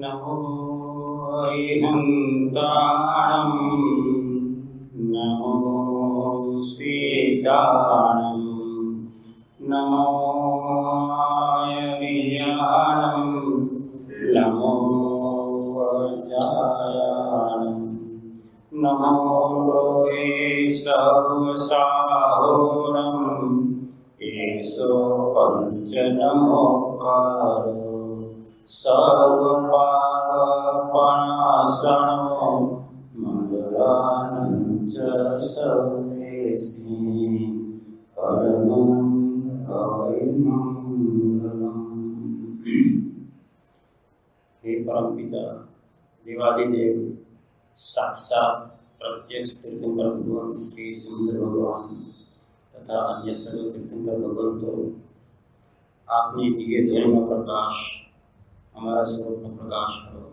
નમો હરિહંતાણં નમો સીતાણં નમો આયર્યાણં નમો વજાયાણં નમો લોએ સર્વસાહોરં એસો પંચનમોકારો સર્વપાપનાશનો મંગલાનંચ સર્વેસ્મિ પરમં મંગલમ. હે પરમપિતા દેવાદિદેવ સાક્ષાત પ્રત્યક્ષ તીર્થંકર ભગવાન શ્રી સુંદર ભગવાન તથા અન્ય સર્વ તીર્થંકર ભગવંતો, આપની દિવ્ય ધ્વનિનો પ્રકાશ અમારા સ્વરૂપનો પ્રકાશ કરો.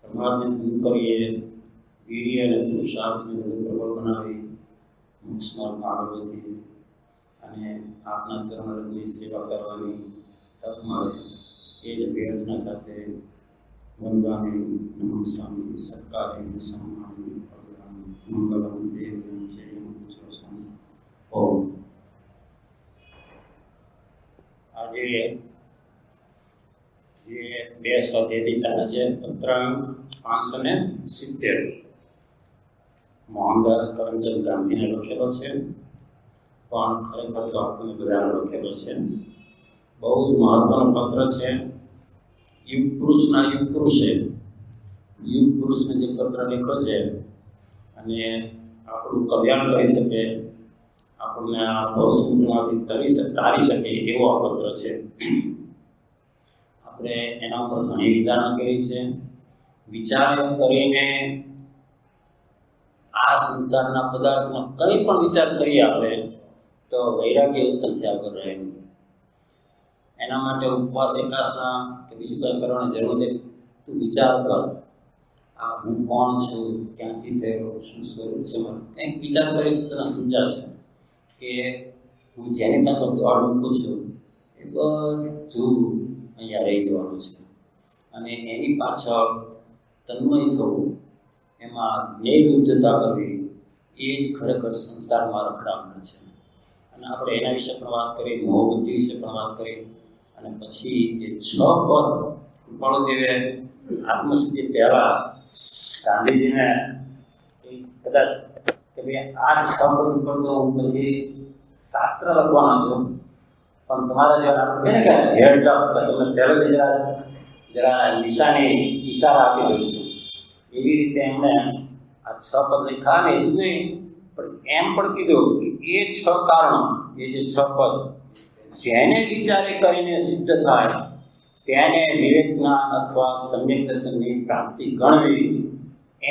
પ્રમાદને દૂર કરીએ, વીર્ય અને પુરુષાર્થને વધુ પ્રબળ બનાવી મોક્ષ માર્ગમાં આગળ વધીએ અને આપના ચરણરથની સેવા કરવાની તક મળે એ જ અભ્યર્થના સાથે વંદામી નમઃ સ્વામી સત્કારી સન્માની મંગલમ દેવ્યમ જય પૂછો સ્વામી. ઓમ. આજે જે બે સ્વાધ્યાયથી ચાલે છે પત્રાંક 570 મોહનદાસ કરમચંદ ગાંધીને લખેલો છે, પણ ખરેખર તો આપણને બધાને લખેલો છે. બહુ જ મહત્વનો પત્ર છે. યુગ પુરુષના યુગ પુરુષે યુગ પુરુષને જે પત્ર લખ્યો છે અને આપણું કલ્યાણ કરી શકે, આપણને આ ભવસમુદ્રમાંથી તારી શકે એવો આ પત્ર છે. આપણે એના ઉપર ઘણી વિચારણા કરી છે. વિચાર કરીને આ સંસારના પદાર્થમાં કંઈ પણ વિચાર કરીએ આપણે તો વૈરાગ્ય ઉત્પન્ન થયા વગર રહે નહીં. એના માટે ઉપવાસ એકાસના કે બીજું કંઈ કરવાની જરૂર નથી. તું વિચાર કર, આ હું કોણ છું, ક્યાંથી થયો, શું સ્વરૂપ છે મારું. કંઈક વિચાર કરીશ તો તને સમજાશે કે હું જેની પાસે દોડ મૂકું છું એ બધું અહીંયા રહી જવાનું છે. અને એની પાછળ તન્મય થવું, એમાં જ્ઞેયબુદ્ધતા કરવી, એ જ ખરેખર સંસારમાં રખડાવનાર છે. અને આપણે એના વિશે પણ વાત કરી, મોહબુદ્ધિ વિશે પણ વાત કરી. અને પછી જે 6 પદ કૃપાળુદેવે આત્મસિદ્ધિ પહેલા ગાંધીજીને કદાચ કે ભાઈ આ 6 પદ ઉપર તો હું પછી શાસ્ત્ર લખવાનો છું, પણ તમારા જે આપણે કહે ને કે હેડ અપ, તમે પહેલેથી જરા નિશાની ઈશારા આપી દઉં છું. એવી રીતે એમને આ 6 પદ લખ્યા ને એટલું નહીં, પણ એમ પણ કીધું કે એ 6 કારણો, એ જે 6 પદ જેને વિચારે કરીને સિદ્ધ થાય તેને વિવેક જ્ઞાન અથવા સમ્યક દર્શનની પ્રાપ્તિ ગણવી,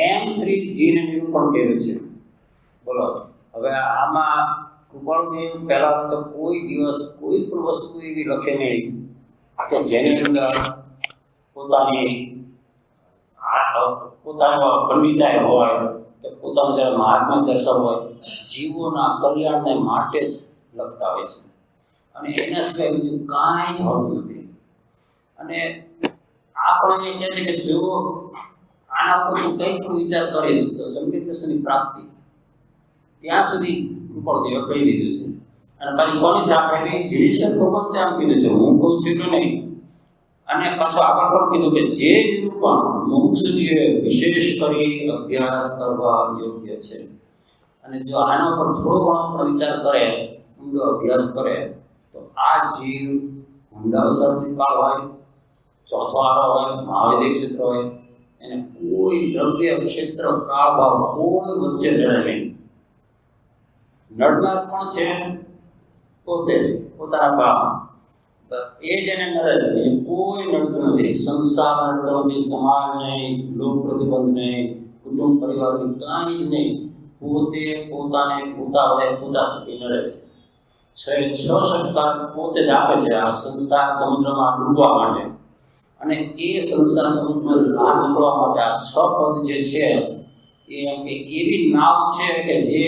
એમ શ્રીજીને નિરૂપણ કર્યું છે. બોલો, હવે આમાં કૃપાળુદેવ પહેલા તો કોઈ દિવસ કોઈ પણ વસ્તુ એવી લખે નહીં કે જેની અંદર પોતાનો પંડિતાય હોય કે પોતાનું જરા મહાત્મ્ય દર્શન હોય. જીવોના કલ્યાણને માટે જ લખતા હોય છે અને એના સિવાય બીજું કાંઈ જ હોતું નથી. અને આપણને કહે છે કે જો આના ઉપર તું કંઈ પણ વિચાર કરીશ તો સમ્યક દર્શનની પ્રાપ્તિ, ત્યાં સુધી કૃપાળુદેવે કહી દીધું છે. અને પાછી કોની સાથે જીનેશ્વર ભગવાન આમ કીધું છે, હું કહું છું એટલું નહીં. અને પાછું આગળ પણ કીધું કે જે નિરૂપણ મુમુક્ષુજીએ વિશેષ કરી અભ્યાસ કરવા યોગ્ય છે. અને જો આના ઉપર થોડો ઘણો પણ વિચાર કરે, ઊંડો અભ્યાસ કરે, તો આ જીવ ઊંડાવસરની કાળ હોય, ચોથો આરો હોય, મહાવૈદિક ક્ષેત્ર હોય, એને કોઈ દ્રવ્ય ક્ષેત્ર કાળ ભાવ કોઈ વચ્ચે લડે નહીં. નડનાર પણ છે પોતે, પોતાના ભાવ, એ જ એને નડે છે, બીજું કોઈ નડતું નથી. સંસાર નડતો નથી, સમાજ નહીં, લોક પ્રતિબંધ નહીં, કુટુંબ પરિવારની કાંઈ જ નહીં. પોતે પોતાને પોતા વડે પોતા થકી નડે છે. 6 સત્કાર પોતે જ આપે છે આ સંસાર સમુદ્રમાં ડૂબવા માટે. અને એ સંસાર સમુદ્રમાં બહાર નીકળવા માટે આ 6 પદ જે છે એ એમ કે એવી નાવ છે કે જે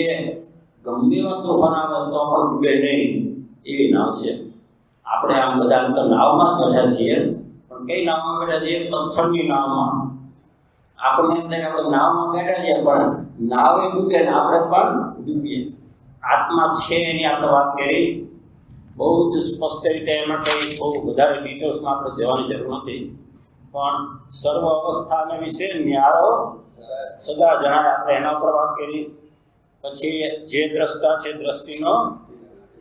ગમે એવા તોફાન આવે તો પણ ડૂબે નહીં એવી નાવ છે. આપણે આમ બધા તો નાવમાં જ બેઠા છીએ, પણ કઈ નાવમાં બેઠા છીએ? પથ્થરની નાવમાં. આપણને એમ થાય આપણે નાવમાં બેઠા છીએ, પણ નાવે ડૂબે ને આપણે પણ ડૂબીએ. આત્મા છે એની આપણે વાત કરી બહુ જ સ્પષ્ટ રીતે. એમાં કંઈ બહુ વધારે ડિટેલ્સમાં આપણે જવાની જરૂર નથી, પણ સર્વ અવસ્થાને વિશે ન્યારો સદા જણાય, આપણે એના ઉપર વાત કરી. પછી જે દ્રષ્ટા છે, દ્રષ્ટિનો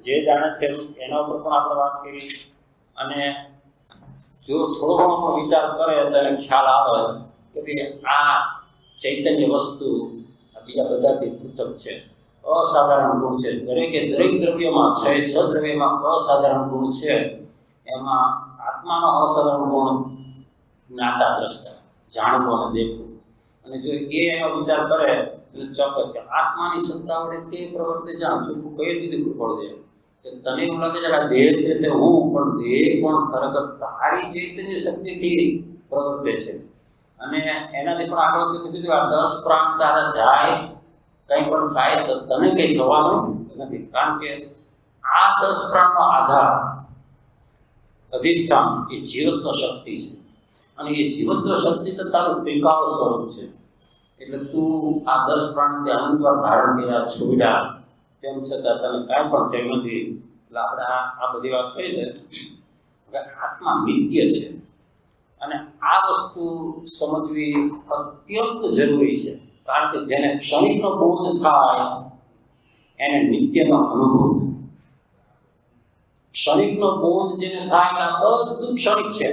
જે જાણે છે એના ઉપર પણ આપણે વાત કરી. અને જો થોડો ઘણો પણ વિચાર કરે તો એને ખ્યાલ આવે કે ભાઈ આ ચૈતન્ય વસ્તુ બીજા બધાથી પૃથક છે, અસાધારણ ગુણ છે. દરેકે દરેક દ્રવ્યમાં છે, 6 દ્રવ્યમાં અસાધારણ ગુણ છે. એમાં આત્માનો અસાધારણ ગુણ જ્ઞાતા દ્રષ્ટા, જાણવું અને દેખવું. અને જો એનો વિચાર કરે તો ચોક્કસ કે આત્માની સત્તા વડે તે પ્રવર્તે જાણ. ચોખ્ખું કઈ રીતે પડી દે કે તને એવું લાગે છે કે આ દેહ તે હું, પણ દેહ પણ ખરેખર તારી ચૈતન્ય શક્તિથી પ્રવર્તે છે. અને એનાથી પણ આગળ કીધું આ 10 પ્રાણ તારા જાય, કંઈ પણ થાય તો તને કંઈ થવાનું નથી. કારણ કે આ 10 પ્રાણનો આધાર, અધિષ્ઠાન એ જીવત્વ શક્તિ છે. અને એ જીવત્વ શક્તિ તો તારું ત્રિકાળ સ્વરૂપ છે. એટલે તું આ 10 પ્રાણ અનંતવાર ધારણ કર્યા, છોડ્યા, તેમ છતાં તને કાંઈ પણ થયું નથી. એટલે આપણે આ બધી વાત કરી છે કે આત્મા નિત્ય છે. અને આ વસ્તુ સમજવી અત્યંત જરૂરી છે. કારણ કે જેને ક્ષણિકનો બોધ થાય એને નિત્યનો અનુભવ થાય. ક્ષણિકનો બોધ જેને થાય કે બધું ક્ષણિક છે,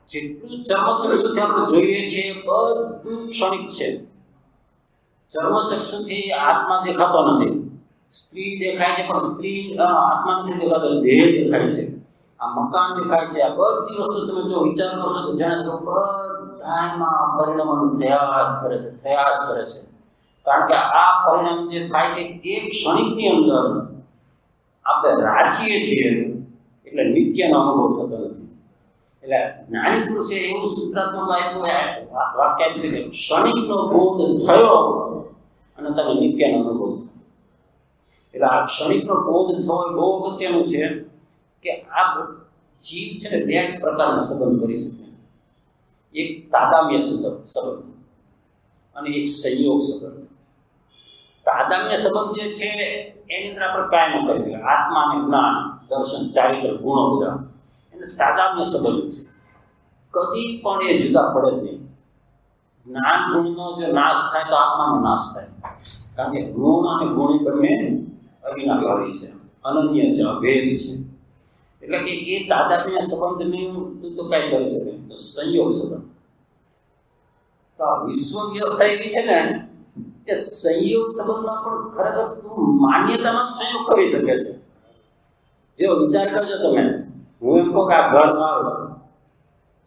જેટલું ચર્મચક્ષુથી આપણે જોઈએ છીએ બધું ક્ષણિક છે. ચર્મચક્ષુથી આત્મા દેખાતો નથી. સ્ત્રી દેખાય છે પણ સ્ત્રી આત્મા નથી દેખાતો, દેહ દેખાય છે. આ મકાન દેખાય છે. આ બધી વસ્તુ તમે જો વિચાર કરશો તો જાણે તો બધામાં પરિણામ થયા જ કરે છે, થયા જ કરે છે. કારણ કે આ પરિણામ જે થાય છે એ ક્ષણિકની અંદર આપણે રાચીએ છીએ, એટલે નિત્યનો અનુભવ થતો નથી. એટલે જ્ઞાની પુરુષે એવું સૂત્રાત્મક આપ્યું, વાક્ય આપ્યું કે ક્ષણિકનો બોધ થયો અને તમે નિત્યનો અનુભવ થયો. એટલે આ ક્ષણિકનો બોધ થવો એ બહુ અગત્યનું છે કે આ જીવ છે ને 2 જ પ્રકારના સંબંધ કરી શકે. એક તાદામ્ય સંબંધ અને એક સંયોગ સંબંધ. તાદામ્ય સંબંધ જે છે એની અંદર આપણે કાંઈ ન કરી શકીએ. આત્મા અને જ્ઞાન, દર્શન, ચારિત્ર, ગુણો બધા એને તાદામ્ય સંબંધ છે. કદી પણ એ જુદા પડે જ નહીં. જ્ઞાન ગુણનો જો નાશ થાય તો આત્માનો નાશ થાય. કારણ કે ગુણ અને ગુણી બંને અવિનાભાવી છે, અનન્ય છે, અભેદ છે. એટલે કે એ તાદાત્મ્ય સંબંધની તો કઈ કરી શકે. તો સંયોગ સંબંધ, તો આ વિશ્વ વ્યવસ્થા એવી છે ને કે સંયોગ સંબંધમાં પણ ખરેખર તું માન્યતામાં જ સંયોગ કરી શકે છે. જો વિચાર કરજો તમે, હું એમ કહું કે આ ઘર મારું,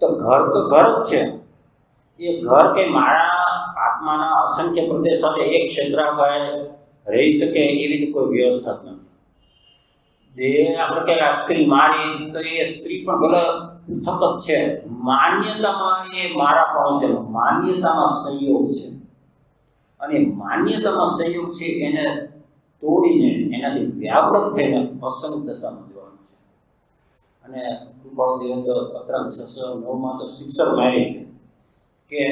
તો ઘર જ છે. એ ઘર કે મારા આત્માના અસંખ્ય પ્રદેશ સાથે એક ક્ષેત્રાભાઈ રહી શકે એવી તો કોઈ વ્યવસ્થા જ નથી. દેહ આપણે કહીએ આ સ્ત્રી મારી, તો એ સ્ત્રી પણ ભલે પૃથક જ છે. માન્યતામાં એ મારા પણ છે, માન્યતામાં સંયોગ છે. અને માન્યતામાં સંયોગ છે એને તોડીને એનાથી વ્યાવૃત થઈને અસંગ દશામાં જવાનું છે. અને કૃપાળુ દેવ તો પત્રક 609 તો શિક્ષક મારી છે કે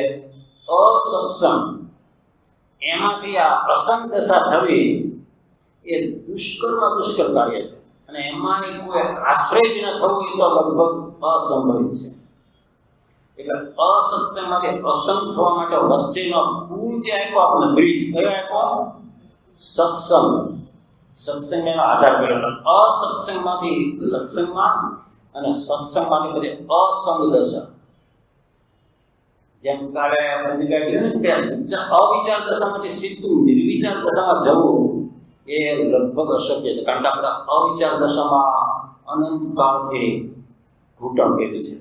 અસત્સંગ એમાંથી આ અસંગ દશા થવી એ દુષ્કર કાર્ય છે. અને એમાં કોઈ આશ્રય જ ન થવું એ તો લગભગ અસંભવિત છે. એટલે અસત્સંગમાંથી અસંગ થવા માટે વચ્ચેનો પુલ જે આપ્યો આપણને, બ્રિજ કયો આપ્યો? સત્સંગ. સત્સંગ એનો આધાર કર્યો. અસત્સંગમાંથી સત્સંગમાં અને સત્સંગમાંથી પછી અસંગ દશા. જેમ કાલે આપણે કહ્યું ને કે અવિચાર દશામાંથી સીધું નિર્વિચાર દશામાં જવું એ લગભગ અશક્ય છે. કારણ કે આપણે અવિચાર દશામાં અનંત કાળથી ઘૂંટણ કર્યું છે.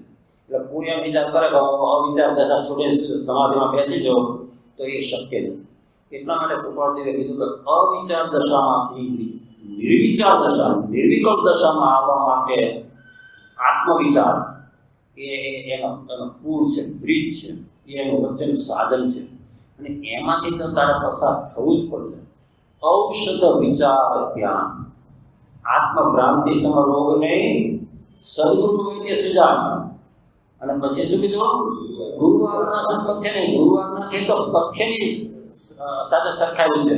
એટલે કોઈ એમ વિચાર કરે કે અવિચાર દશા છોડીને સમાધિમાં બેસી જાઓ તો એ શક્ય નથી. એટલા માટે કૃપાળદેવે કીધું કે અવિચાર દશામાંથી નિર્વિચાર દશા, નિર્વિકલ્પ દશામાં આવવા માટે આત્મવિચાર એનો પુલ છે, બ્રિજ છે, એનું વચ્ચેનું સાધન છે. અને એમાંથી તો તારે પસાર થવું જ પડશે. ઔષધ વિચાર ધ્યાન, આત્મભ્રાંતિ સમ રોગ નહીં, સદગુરુ વૈદ્ય સુજાન. અને પછી શું કીધું? ગુરુ આજ્ઞા શું પથ્ય નહીં. ગુરુ આજ્ઞા છે તો પથ્યની સાથે સરખાવ્યું છે.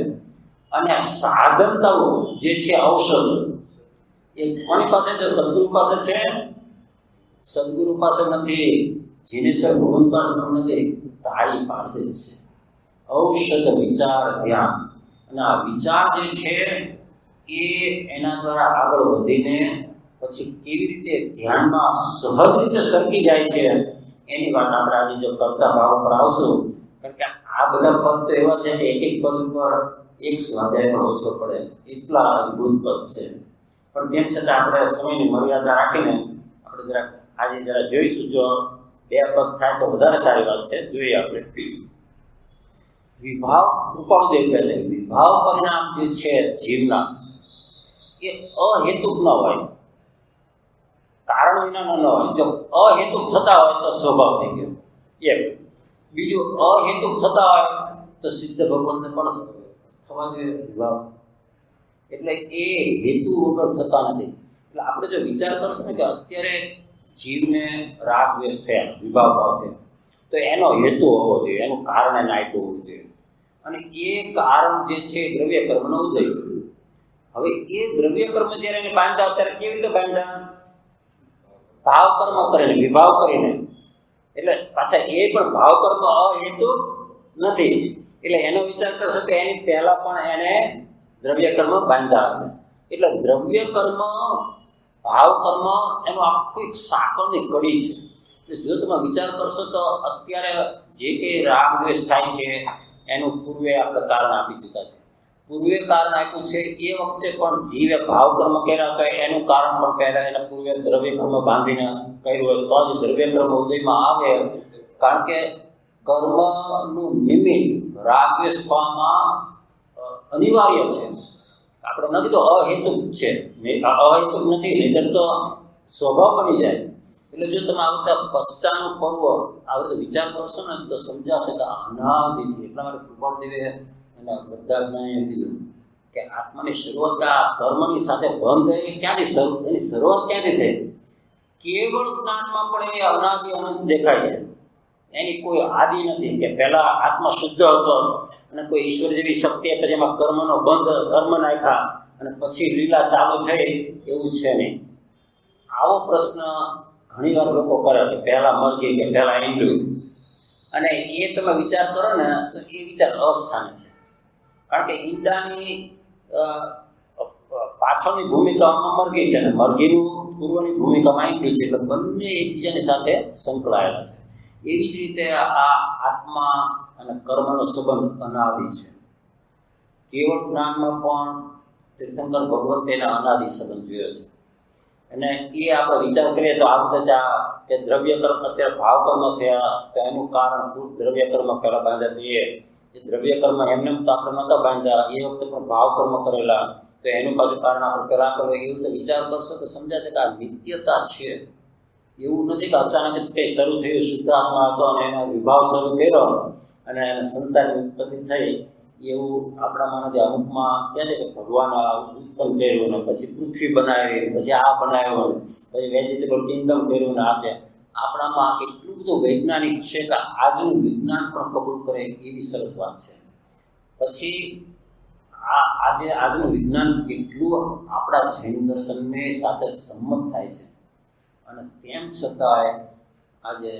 અને સાધનતાઓ જે છે ઔષધ એ કોની પાસે છે? સદગુરુ પાસે છે. સદગુરુ પાસે નથી, જીનેશ્વર ભગવાન પાસે પણ નથી, તારી પાસે જ છે. ઔષધ વિચાર ધ્યાન. અને આ વિચાર જે છે એ એના દ્વારા આગળ વધીને પછી કેવી રીતે ધ્યાનમાં સહજ રીતે સરકી જાય છે એની વાત આપણે આજે જો કરતા ભાવ પર આવશું. કારણ કે આ બધા પદ તો એવા છે કે એક એક પદ ઉપર એક સ્વાધ્યાય પણ ઓછો પડે, એટલા અદભુત પદ છે. પણ તેમ છતાં આપણે સમયની મર્યાદા રાખીને આપણે આજે જરા જોઈશું. જો 2 પદ થાય તો વધારે સારી વાત છે. જોઈએ આપણે. વિભાવ કૃપાળુદેવ કહે છે વિભાવ પરિણામ જે છે જીવના એ અહેતુક ન હોય, કારણ વિનાનો ન હોય. જો અહેતુક થતા હોય તો સ્વભાવ થઈ ગયો એક. બીજું અહેતુક થતા હોય તો સિદ્ધ ભગવાનને પણ થવા જોઈએ વિભાવ. એટલે એ હેતુ વગર થતા નથી. એટલે આપણે જો વિચાર કરશું ને કે અત્યારે જીવને રાગ દ્વેષ થયા, વિભાવ ભાવ થયા, તો એનો હેતુ હોવો જોઈએ, એનું કારણ એને આપ્યું હોવું જોઈએ. અને એ કારણ જે છે દ્રવ્ય કર્મનો ઉદય. હવે એ દ્રવ્ય કર્મ જ્યારે એને બાંધ્યા ત્યારે કેવી રીતે બાંધ્યા? ભાવ કર્મ કરીને, વિભાવ કરીને. એટલે પાછા એ પણ ભાવ કર્મ અહેતુ નથી. એટલે એનો વિચાર કરશે તો એની પહેલા પણ એને દ્રવ્ય કર્મ બાંધ્યા હશે. એટલે દ્રવ્ય કર્મ, ભાવ કર્મ એનું આખું એક સાંકળની કડી છે. એટલે જો તમે વિચાર કરશો તો અત્યારે જે કંઈ રાગ દ્વેષ થાય છે એનું પૂર્વે આપણે કારણ આપી ચૂક્યા છે. પૂર્વે કારણ આપ્યું છે એ વખતે પણ જીવે ભાવ કર્મ કર્યા તો એનું કારણ પણ પહેલા એના પૂર્વે દ્રવ્ય કર્મ બાંધીને કર્યું હોય તો જ દ્રવ્ય કર્મ ઉદયમાં આવે. કારણ કે કર્મનું નિમિત્ત રાગ દ્વેષ થવામાં અનિવાર્ય છે. આપણે ન કીધું અહેતુક છે, અહેતુક નથી, નહીંતર તો સ્વભાવ બની જાય. એટલે જો તમે આ બધા પશ્ચાનું પર્વ આ રીતે વિચાર કરશો ને તો સમજાશે કે અનાદિથી. એટલા માટે કૃપાળદેવે એના બધા જ્ઞાનીએ કીધું કે આત્માની શરૂઆત આ કર્મની સાથે બંધ થઈ ક્યાંથી શરૂ, એની શરૂઆત ક્યાંથી થઈ? કેવળ જ્ઞાનમાં પણ એ અનાદિ અનંત દેખાય છે. એની કોઈ આદિ નથી કે પહેલા આત્મા શુદ્ધ હતો અને કોઈ ઈશ્વર જેવી શક્તિ પછી એમાં કર્મનો બંધ, કર્મ નાખ્યા અને પછી લીલા ચાલુ થઈ, એવું છે નહીં. આવો પ્રશ્ન ઘણી વાર લોકો કરે કે પહેલા મરઘી કે પહેલા ઈંડું. અને એ તમે વિચાર કરો ને તો એ વિચાર અસ્થાને છે. કારણ કે ઈંડાની પાછળની ભૂમિકામાં મરઘી છે અને મરઘીનું પૂર્વની ભૂમિકામાં ઈંડું છે. એટલે બંને એકબીજાની સાથે સંકળાયેલા છે. એવી જ રીતે આ આત્મા અને કર્મનો સંબંધ અનાદિ છે. કેવળ જ્ઞાનમાં પણ તીર્થંકર ભગવંતે એના અનાદિ સંબંધ જોયો છે. અને એ આપણે વિચાર કરીએ તો આ બધા કે દ્રવ્ય કર્મ અત્યારે ભાવ કર્મ થયા તો એનું કારણ દ્રવ્ય કર્મ પહેલા બાંધ્યા. એ દ્રવ્ય કર્મ એમને તો આપણે નહોતા બાંધ્યા, એ વખતે પણ ભાવ કર્મ કરેલા, તો એનું પાછું કારણ આપણે પહેલા કરેલું. એવી રીતે વિચાર કરશો તો સમજાશે કે આ નિત્યતા છે. એવું નથી કે અચાનક જ કંઈ શરૂ થયું, શુદ્ધ આત્મા હતો અને એનો વિભાવ શરૂ કર્યો અને એને સંસારની ઉત્પત્તિ થઈ. એવું આપણામાં નથી. અમુકમાં કહે છે કે ભગવાન ઉત્પન્ન કર્યું ને પછી પૃથ્વી બનાવી, પછી આ બનાવ્યું, પછી વેજીટેબલ કિંગડમ કર્યું ને આ. આપણામાં એટલું બધું વૈજ્ઞાનિક છે કે આજનું વિજ્ઞાન પણ કબૂલ કરે એવી સરસ વાત છે. પછી આજે આજનું વિજ્ઞાન કેટલું આપણા જૈન દર્શનની સાથે સંમત થાય છે. અને તેમ છતાંય આજે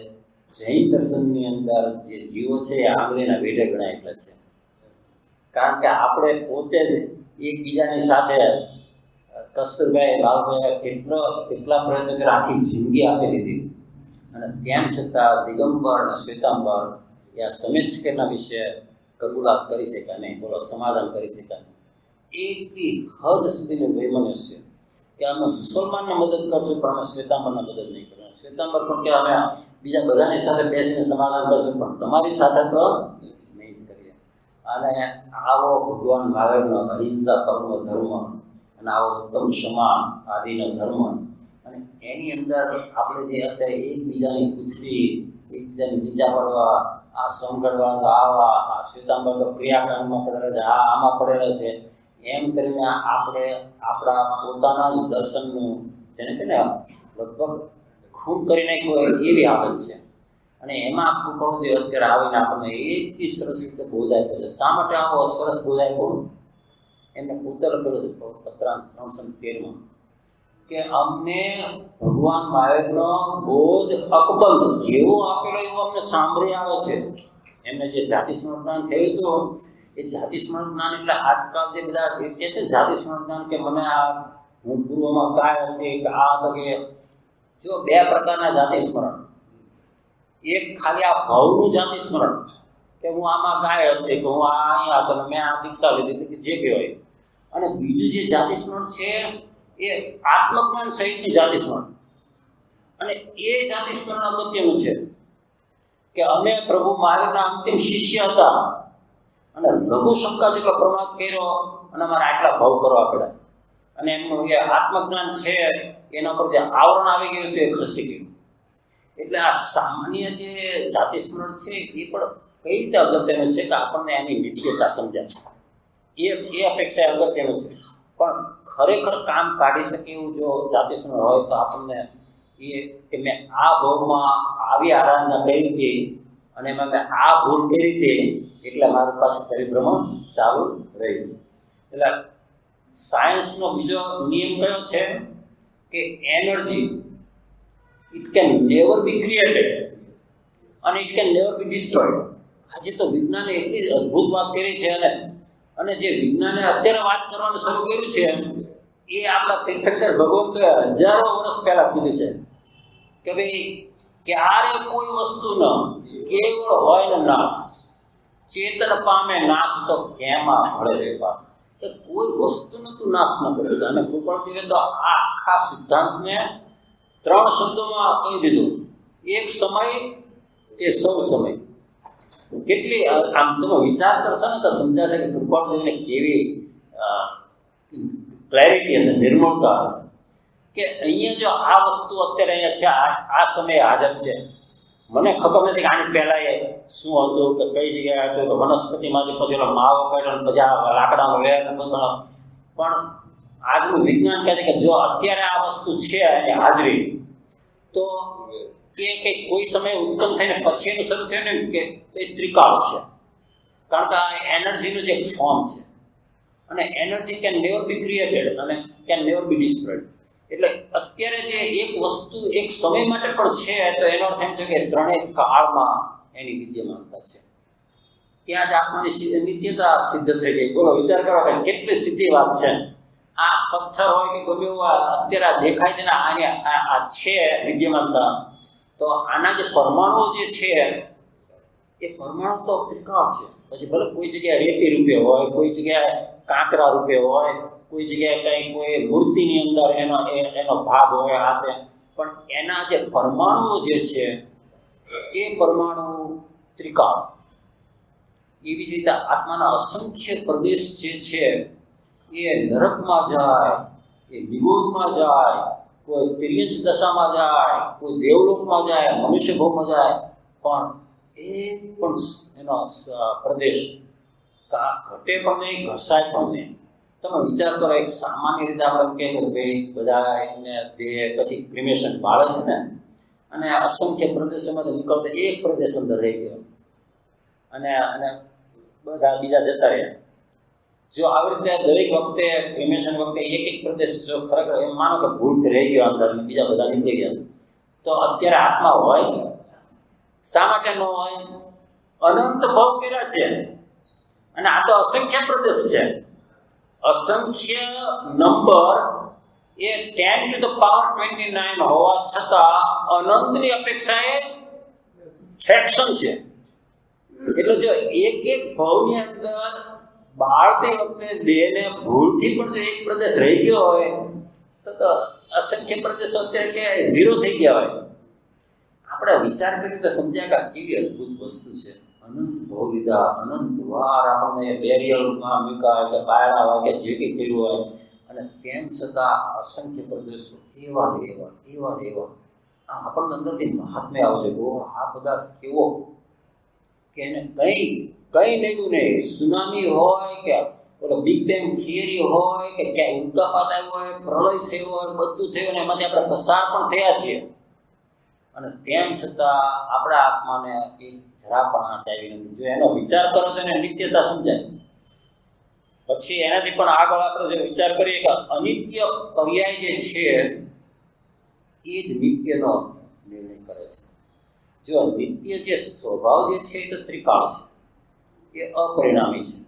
જૈન દર્શનની અંદર જે જીવો છે એ આંગળીના વેઢે ગણાયેલા છે. કારણ કે આપણે પોતે જ એકબીજાની સાથે કસ્તુરભાઈ, લાલભાઈ કેટલા પ્રયત્નો કરી, આખી જિંદગી આપી દીધી. અને તેમ છતાં દિગંબર અને શ્વેતાંબર એ આ સમીક્ષકના વિશે કબૂલાત કરી શક્યા નહીં, બોલો સમાધાન કરી શક્યા નહીં. એટલી હદ સુધીનું વૈમનસ્ય કે અમે મુસલમાનને મદદ કરશું પણ અમે શ્વેતાંબરને મદદ નહીં કરશું. શ્વેતાંબર પણ કે અમે બીજા બધાની સાથે બેસીને સમાધાન કરશું પણ તમારી સાથે તો નહીં જ કરીએ. અને આવો ભગવાન મહાવીરનો અહિંસા પરમો ધર્મ અને આવો ઉત્તમ ક્ષમા આદિનો ધર્મ, અને એની અંદર આપણે જે અત્યારે એકબીજાની પૂછડી, એકબીજાની નીચા પડવા, આ સમગડવા તો આવા, આ શ્વેતાંબર તો ક્રિયાકાંડમાં પડેલા છે, આ આમાં પડેલા છે, એમ કરીને આપણે આપણા પોતાના જ દર્શનનું જેને કે ને લગભગ ખૂન કરી નાખ્યો હોય એવી હાલત છે. અને એમાં આખું કળોદેવ અત્યારે આવીને આપણને એટલી સરસ રીતે બોધ આપ્યો છે. શા માટે આવો સરસ બોધ આપ્યો? એમને પોતે લખેલો છે પત્રા 313માં કે અમને ભગવાન મહાવીરનો બોધ અકબંધ જેવો આપેલો એવો અમને સાંભળી આવે છે. એમને જે જાતિ સ્મરણ જ્ઞાન થયું હતું એ જાતિ સ્મરણ જ્ઞાન એટલે આજકાલ જે બધા જે કહે છે જાતિ સ્મરણ જ્ઞાન કે મને આ હું પૂર્વમાં ગાય હતી કે આ કે જો બે પ્રકારના જાતિ સ્મરણ. એક ખાલી આ ભાવનું જાતિ સ્મરણ કે હું આમાં ગાય હતી કે હું આ અહીંયા હતો મેં આ દીક્ષા લીધી હતી કે જે કહેવાય. અને બીજું જે જાતિ સ્મરણ છે એ આત્મજ્ઞાન સહિતની જાતિ સ્મરણ. અને એ જાતિ સ્મરણ અગત્યનું છે કે અમે પ્રભુ મહાવીરના અંતિમ શિષ્ય હતા અને લઘુ શંકા જેટલો પ્રમાદ કર્યો અને અમારે આટલા ભાવ કરવા પડ્યા. અને એમનું એ આત્મજ્ઞાન છે એના પર જે આવરણ આવી ગયું હતું એ ખસી ગયું. એટલે આ સામાન્ય જે જાતિ સ્મરણ છે એ પણ કઈ રીતે અગત્યનું છે કે આપણને એની નિત્યતા સમજાય એ અપેક્ષા અગત્યનું છે. પણ ખરેખર કામ કાઢી શકે એવું જો જાતિ સ્મરણ હોય તો આપણને એ કે મેં આ ભાવમાં આવી આરાધના કરી હતી અને એમાં મેં આ ભૂલ કરી હતી એટલે મારી પાછું પરિભ્રમણ ચાલુ રહ્યું. એટલે સાયન્સનો બીજો નિયમ કયો છે કે energy it can never be created અને ઇટ કેન નેવર બી ડિસ્ટ્રોયડ. આજે તો વિજ્ઞાને એટલી અદ્ભુત વાત કરી છે અને જે વિજ્ઞાને અત્યારે વાત કરવાનું શરૂ કર્યું છે એ આપણા તીર્થંકર ભગવંતોએ હજારો વર્ષ પહેલા કીધું છે કે ભાઈ ક્યારે કોઈ વસ્તુ ન કેવળ હોય ને નાશ ચેતન પામે નાશ તો કેમાં ભળે રે પાસ. કે કોઈ વસ્તુનો તું નાશ ન કરી શકે. અને કૃપાળદેવે તો આ આખા સિદ્ધાંતને 3 શબ્દોમાં કહી દીધું. એક સમય એ સૌ સમય. કેટલી આમ તમે વિચાર કરશો ને તો સમજાશે કે કૃપાળદેવને કેવી ક્લેરિટી હશે, નિર્મળતા હશે કે અહીંયા જો આ વસ્તુ અત્યારે અહીંયા છે આ સમયે હાજર છે. મને ખબર નથી કે આની પહેલા એ શું હતું કે કઈ જગ્યાએ હતું કે વનસ્પતિમાંથી પછી ઓલો માવો કાઢ્યો પછી આ લાકડાનો વેર પણ આજનું વિજ્ઞાન કહે છે કે જો અત્યારે આ વસ્તુ છે એની હાજરી તો એ કંઈક કોઈ સમય ઉત્પન્ન થઈને પછી એનું શરૂ થયું ને કે એ ત્રિકાળ છે. કારણ કે આ એનર્જીનું જે ફોર્મ છે અને energy can never be created અને કેન નેવર બી ડિસ્ટ્રોયડ. એટલે અત્યારે જે એક વસ્તુ એક સમય માટે પણ છે તો એનો અર્થ એમ છે કે ત્રણેય કાળમાં એની વિદ્યમાનતા છે. ત્યાં જ આત્માની નિત્યતા સિદ્ધ થઈ ગઈ. બોલો વિચાર કરો કે કેટલી સીધી વાત છે. આ પથ્થર હોય કે ગમે એવું અત્યારે દેખાય છે ને આને આ છે વિદ્યમાનતા તો આના જે પરમાણુઓ જે છે એ પરમાણુ તો ત્રિકાળ છે. પછી ભલે કોઈ જગ્યાએ રેતી રૂપે હોય, કોઈ જગ્યાએ કાંકરા રૂપે હોય, કોઈ જગ્યાએ કઈ કોઈ મૂર્તિની અંદર એનો ભાગ હોય હાથે, પણ એના જે પરમાણુઓ જે છે એ પરમાણુ ત્રિકાળ. એવી જ રીતે આત્માના અસંખ્ય પ્રદેશ જે છે એ નરકમાં જાય, એ નિગોદમાં જાય, કોઈ તિર્યંશ દશામાં જાય, કોઈ દેવલોકમાં જાય, મનુષ્ય ભોગમાં જાય, પણ એ પણ એનો પ્રદેશ ઘટે પણ નહીં, ઘસાય પણ નહીં. તમે વિચાર કરો એક સામાન્ય રીતે આપણે કહીએ કે ભાઈ બધા એને દેહ પછી ક્રિમેશન બાળે છે ને અને અસંખ્ય પ્રદેશોમાંથી નીકળતો એક પ્રદેશ અંદર રહી ગયો અને બધા બીજા જતા રહ્યા. જો આવી રીતે દરેક વખતે ક્રિમેશન વખતે એક પ્રદેશ જો ખરેખર એમ માનો કે ભૂલથી રહી ગયો અંદર અને બીજા બધા નીકળી ગયા તો અત્યારે આત્મા હોય? શા માટે ન હોય? અનંત ભવ કર્યા છે અને આ તો અસંખ્ય પ્રદેશ છે. અસંખ્ય નંબર એ 10⁻29 હોવા છતાં અનંતની અપેક્ષાએ ફ્રેક્શન છે. એટલે જો એક ભાવની અંદર બાળતી વખતે દેહને ભૂલથી પણ જો એક પ્રદેશ રહી ગયો હોય તો અસંખ્ય પ્રદેશો અત્યારે કે 0 થઈ ગયા હોય. આપણે વિચાર કરીએ તો સમજ્યા કે કેવી અદભુત વસ્તુ છે. અનંત ભવ લીધા, અનંત વાર આપણને બેરિયલમાં મૂક્યા કે બાયડા હોય કે જે કંઈ કર્યું હોય અને તેમ છતાં અસંખ્ય પ્રદેશો એવા ને એવા આપણને અંદરથી મહાત્મ્ય આવશે. આ પદાર્થ કેવો કે એને કઈ નડ્યું નહીં. સુનામી હોય કે ઓલો બિગ બેંગ થિયરી હોય કે ક્યાંય ઉલ્કાપાત આવ્યો હોય, પ્રલય થયો હોય, બધું થયું ને એમાંથી આપણે પસાર પણ થયા છીએ. અને તેમ છતાં આપણા આત્માને એક જરા પણ આંચ આવી નથી. જો એનો વિચાર કરો તો એને નિત્યતા સમજાય. પછી એનાથી પણ આગળ આપણે જો વિચાર કરીએ કે અનિત્ય પર્યાય જે છે એ જ નિત્યનો નિર્ણય કરે છે. જો નિત્ય જે સ્વભાવ જે છે એ તો ત્રિકાળ છે, એ અપરિણામી છે,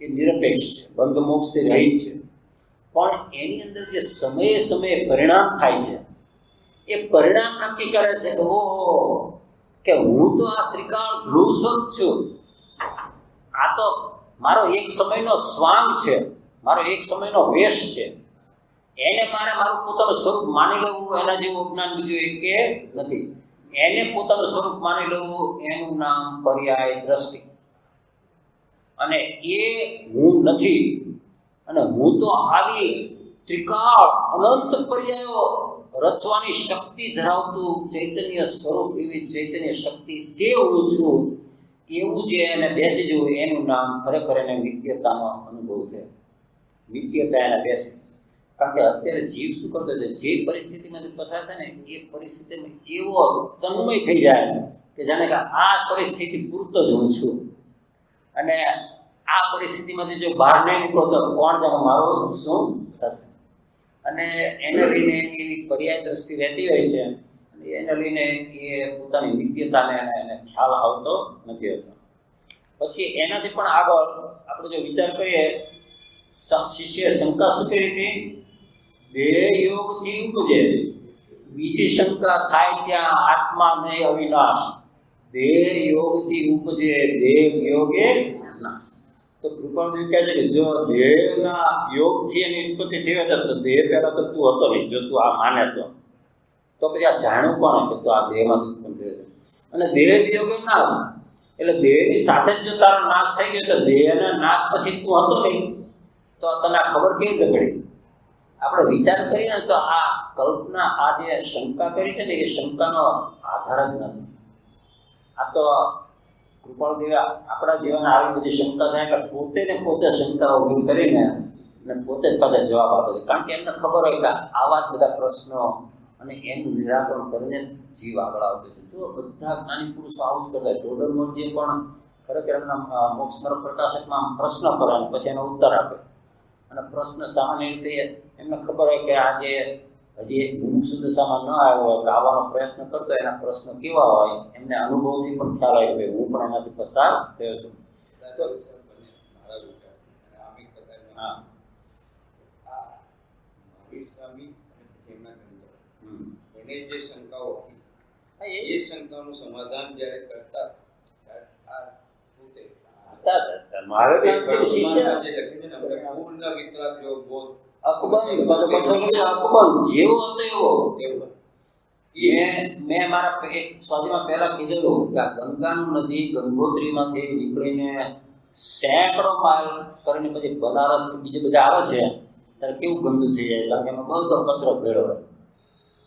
એ નિરપેક્ષ છે, બંધ મોક્ષથી રહિત છે. પણ એની અંદર જે સમયે સમયે પરિણામ થાય છે એ પરિણામ નક્કી કરે છે કે ઓહો કે હું તો આ ત્રિકાળ ધ્રુવ સ્વરૂપ છું. આ તો મારો એક સમયનો સ્વાંગ છે, મારો એક સમયનો વેશ છે. એને મારે મારું પોતાનું સ્વરૂપ માની લેવું એના જેવું અજ્ઞાન બીજું એક કે નથી. એને પોતાનું સ્વરૂપ માની લેવું એનું નામ પર્યાય દ્રષ્ટિ. અને એ હું નથી. અને હું તો આવી ત્રિકાળ અનંત પર્યાયો રચવાની શક્તિ ધરાવતું ચૈતન્ય સ્વરૂપ, એવી ચૈતન્ય શક્તિ તે હું છું. એવું જે એને બેસી જવું એનું નામ ખરેખર એને નિત્યતાનો અનુભવ છે. નિત્યતા એને બેસી. કારણ કે અત્યારે જીવ શું કરતો છે, જે પરિસ્થિતિમાંથી પસાર થાય ને એ પરિસ્થિતિમાં એવો તન્મય થઈ જાય કે જાણે કે આ પરિસ્થિતિ પૂરતો જ હું છું. અને આ પરિસ્થિતિમાંથી જો બહાર નહીં નીકળો તો કોણ જાણે મારું શું થશે. અને એને લઈને એની એવી પર્યાય દ્રષ્ટિ રહેતી હોય છે. એને લઈને એ પોતાની નિત્યતાને એને ખ્યાલ આવતો નથી હોતો. પછી એનાથી પણ આગળ આપણે જો વિચાર કરીએ, શિષ્ય શંકા શું કરી હતી? દેહ યોગથી ઉપજે. બીજી શંકા થાય ત્યાં આત્મા નહીં અવિનાશ. દેહ યોગથી ઉપજે, દેહ યોગે નાશ. તો કૃપાળદેવ કહે છે કે જો દેહના યોગથી એની ઉત્પત્તિ થઈ હોય તો દેહ પહેલા તો તું હતો નહીં. જો તું આ માને તો પછી આ જાણ્યું પણ કે તો આ દેહમાંથી ઉત્પન્ન થયો છે. અને દેહ વિયોગે નાશ, એટલે દેહની સાથે જ જો તારો નાશ થઈ ગયો તો દેહના નાશ પછી તું હતો નહીં તો તને ખબર કેવી રીતે પડી? આપણે વિચાર કરીને તો આ કલ્પના, આ જે શંકા કરી છે ને એ શંકાનો આધાર જ નથી. આ તો કૃપાળદેવે આપણા જીવનમાં આવી બધી શંકા થાય કે પોતે ને પોતે શંકા ઊભી કરીને અને પોતે જ પાછા જવાબ આપે છે. કારણ કે એમને ખબર હોય કે આવા જ બધા પ્રશ્નો અને એનું નિરાકરણ કરીને જીવ આગળ આવતો છે. જો બધા જ્ઞાની પુરુષો આવું જ કરતા. ટોડરમલજીએ પણ ખરેખર એમના મોક્ષમાર્ગ પ્રકાશકમાં પ્રશ્ન કરે અને પછી એનો ઉત્તર આપે. અને પ્રશ્ન સામાન્ય રીતે એમને ખબર હોય કે આ જે હજી મુમુક્ષુ દશામાં ન આવ્યો હોય કે આવવાનો પ્રયત્ન કરતો એના પ્રશ્નો કેવા હોય એમને અનુભવથી પણ ખ્યાલ આવ્યો કે હું પણ એમાંથી પસાર થયો છું. એને જે શંકાઓ હતી એ શંકાનું સમાધાન જ્યારે કરતા મેં મારા એક સ્વાધીમાં પહેલા કીધેલું કે આ ગંગાનું નદી ગંગોત્રીમાંથી નીકળીને સેંકડો માઇલ કરીને પછી બનારસ કે બીજે બધા આવે છે ત્યારે કેવું ગંદુ થઈ જાય. કારણ કે એમાં બધો કચરો ભેળો હોય.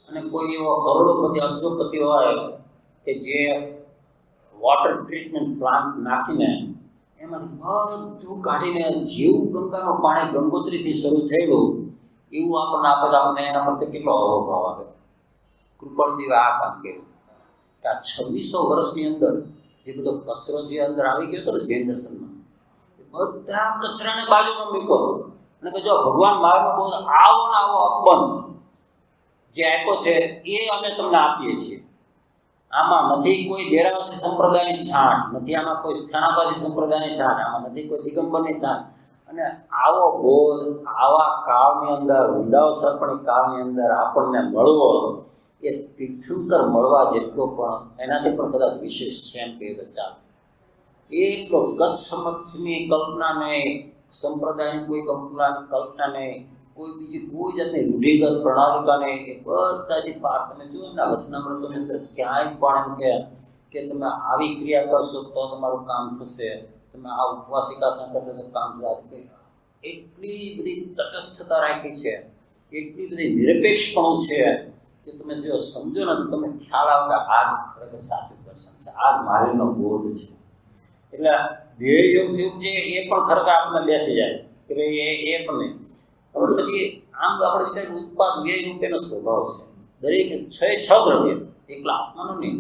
અને કોઈ એવો કરોડોપતિ અબજોપતિ હોય કે જે વોટર ટ્રીટમેન્ટ પ્લાન્ટ નાખીને એમાંથી બધું કાઢીને જેવું ગંગાનું પાણી ગંગોત્રીથી શરૂ થયેલું એવું આપણને આપે તો આપણને એના પ્રત્યે કેટલો અહોભાવ આવે. કૃપાળદેવે આ કામ કર્યું કે આ 2600 વર્ષની અંદર જે બધો કચરો જે અંદર આવી ગયો હતો ને જૈન દર્શનમાં, બધા કચરાને બાજુમાં મૂક્યો અને કે જો ભગવાન મહાવીરનો બોધ આવો ને આવો અકબંધ જે આપ્યો છે એ અમે તમને આપીએ છીએ. આમાં નથી કોઈ દેરાવાસી સંપ્રદાયની છાંટ, નથી આમાં કોઈ સ્થાનાવાસી સંપ્રદાયની છાંટ, આમાં નથી કોઈ દિગંબરની છાંટ. અને આવો બોધ આવા કાળની અંદર, ઊંડાવસરપણી કાળની અંદર આપણને મળવો એ તીર્થંકર મળવા જેટલો પણ એનાથી પણ કદાચ વિશેષ છે એમ કહીએ તો ચાલે. એટલો ગત સમક્ષની કલ્પના નહીં, સંપ્રદાયની કોઈ કલ્પના નહીં, કોઈ બીજી કોઈ જાતની રૂઢિગત પ્રણાલિકા નહીં. એ બધા જે પાર તમે જુઓ ને વચનામૃતોની અંદર ક્યાંય પણ એમ કે તમે આવી ક્રિયા કરશો તો તમારું કામ થશે, તમે આ ઉપવાસિકાસન કરશો તો કામ થશે. એટલી બધી તટસ્થતા રાખી છે, એટલી બધી નિરપેક્ષપણું છે કે તમે જો સમજો ને તો તમે ખ્યાલ આવે કે આ જ ખરેખર સાચું દર્શન છે, આ જ મહાવીરનો બોધ છે. એટલે દેહ યોગ જે એ પણ ખરેખર આપણને બેસી જાય કે ભાઈ એ પણ નહીં. હવે પછી આમ આપણે વિચારીએ ઉત્પાદ વ્યય રૂપેનો સ્વભાવ છે. દરેક 6 દ્રવ્ય એકલા આત્માનો નહીં,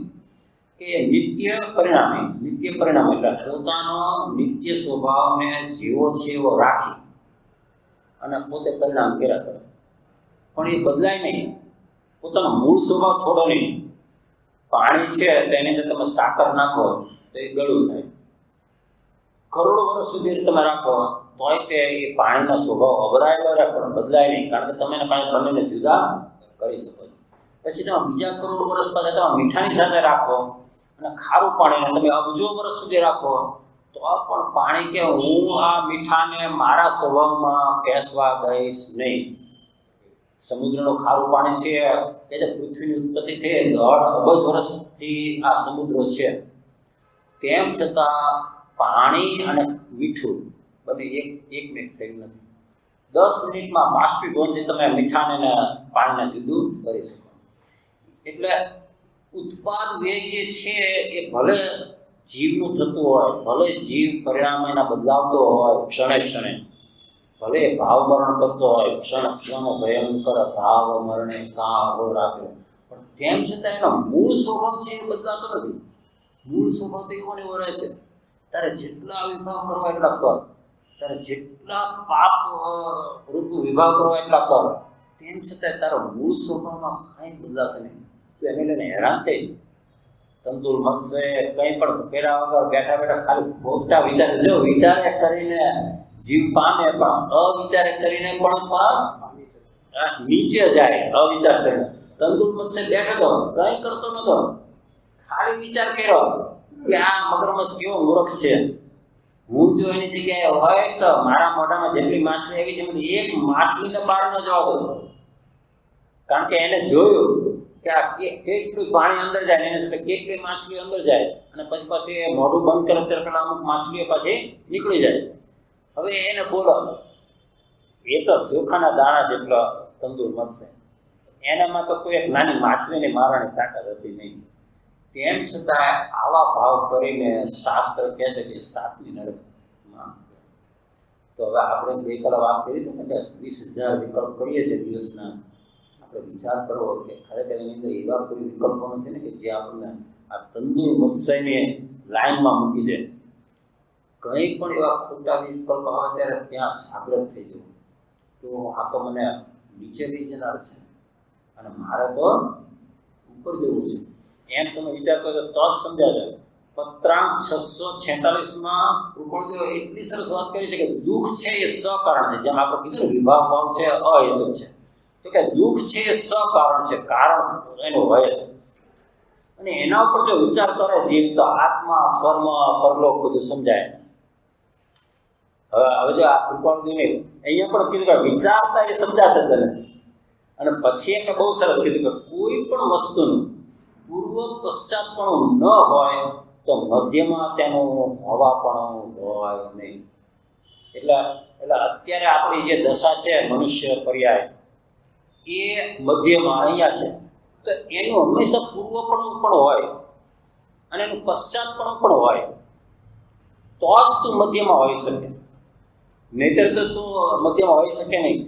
કે નિત્ય પરિણામ એટલે પોતાનો નિત્ય સ્વભાવને જેવો છે એવો રાખી અને પોતે પરિણામ કર્યા કરે, પણ એ બદલાય નહીં, પોતાનો મૂળ સ્વભાવ છોડો નહીં. પાણી છે તેની અંદર તમે સાકર નાખો તો એ ગળું થાય, કરોડો વર્ષ સુધી તમે રાખો તોય તે એ પાણીનો સ્વભાવ અબરાયેલો રહે પણ બદલાય નહીં, કારણ કે તમે પાણી બંનેને જુદા કરી શકો છો. પછી તમે બીજા કરોડો વર્ષ પાછા તમે મીઠાની સાથે રાખો અને ખારું પાણીને તમે અબજો વર્ષ સુધી રાખો તો પણ પાણી કે હું આ મીઠાને મારા સ્વભાવમાં પેસવા દઈશ નહીં. સમુદ્રનું ખારું પાણી છે કે જે પૃથ્વીની ઉત્પત્તિ થઈ 1.5 અબજ વર્ષથી આ સમુદ્ર છે, તેમ છતાં પાણી અને મીઠું બંને એકમેક થયું નથી. 10 મિનિટમાં બાષ્પીભવનથી તમે મીઠાને અને પાણીને જુદું કરી શકો. એટલે ઉત્પાદ વ્યય જે છે એ ભલે જીવનું થતું હોય, ભલે જીવ પરિણામ એના બદલાવતો હોય ક્ષણે ક્ષણે, ભલે ભાવ મરણ કરતો હોય, ક્ષણ ભયંકર ભાવ મરણે કાહો રાખે, પણ તેમ છતાં એનો મૂળ સ્વભાવ છે એ બદલાતો નથી. મૂળ સ્વભાવ તો એવો ને એવો રહે છે. તારે જેટલા વિભાવ કરવા એટલા કર, તારે જેટલા પાપ રૂપ વિભાવ કરવા એટલા કર, તેમ છતાં તારો મૂળ સ્વભાવમાં કાંઈ બદલાશે નહીં. તું એને લઈને હેરાન થઈશ. તંતુલ મત્સે કંઈ પણ ફેરા વગર બેઠા બેઠા ખાલી ખોટા વિચારે, જો વિચારે કરીને જીવ પામે પણ અવિચારે કરીને પણ નીચે જાય. અવિચાર કરીને તંતુલ મત્સે બેઠો તો કંઈ કરતો નતો, ખાલી વિચાર કર્યો કે આ મગરમચ્છ કેવો મૂર્ખ છે, હું જો એની જગ્યાએ હોય તો મારા મોઢામાં જેટલી માછલી આવી છે એક માછલીને બહાર ન જવા દો. કારણ કે એને જોયું કે આ કેટલું પાણી અંદર જાય, એની સાથે કેટલી માછલી અંદર જાય, અને પછી મોઢું બંધ કરે ત્યારે પેલા અમુક માછલીઓ પાછી નીકળી જાય. હવે એને બોલો, એ તો ચોખાના દાણા જેટલો તંદુર મથશે, એનામાં તો કોઈ એક નાની માછલીને મારવાની તાકાત હતી નહીં. તેમ છતાં આવા ભાવ કરીને શાસ્ત્ર કહે છે કે 7મી નરકમાં. તો હવે આપણે ગઈકાલે વાત કરી તો કે 20,000 વિકલ્પ કરીએ છીએ દિવસના. આપણે વિચાર કરવો કે ખરેખર એની અંદર એવા કોઈ વિકલ્પો નથી ને કે જે આપણને આ તંદુર મત્સ્યની લાઈનમાં મૂકી દે. કંઈ પણ એવા ખોટા વિકલ્પ આવે ત્યારે ત્યાં જાગૃત થઈ જવું. તો આ તો મને નીચે લઈ જનાર છે અને મારે તો ઉપર જવું છે, એમ તમે વિચાર કરો તો જ સમજાશે. પત્રાંક 646માં કૃપાળદેવ એટલી સરસ વાત કરી છે કે દુઃખ છે એ સકારણ છે. જેમ આપણે કીધું ને વિભાવ ભાવ છે અહેતુક છે, તો કે દુઃખ છે એ સકારણ છે, કારણ એનું હોય છે. અને એના ઉપર જો વિચાર કરે જીવ તો આત્મા, કર્મ, પરલોક બધું સમજાય. હવે જો આ કૃપાળદેવને અહીંયા પણ કીધું કે વિચારતા એ સમજાશે તને. અને પછી એમને બહુ સરસ કીધું કે કોઈ પણ વસ્તુનું પૂર્વ પશ્ચાતપણું ન હોય તો મધ્યમાં તેનું હવાપણું હોય નહીં. એટલે અત્યારે આપણી જે દશા છે મનુષ્ય પર્યાય એ મધ્યમાં અહીંયા છે, તો એનું હંમેશા પૂર્વપણું પણ હોય અને એનું પશ્ચાતપણું પણ હોય, તો જ તું મધ્યમાં હોઈ શકે, નહીતર તો તું મધ્યમાં હોઈ શકે નહીં.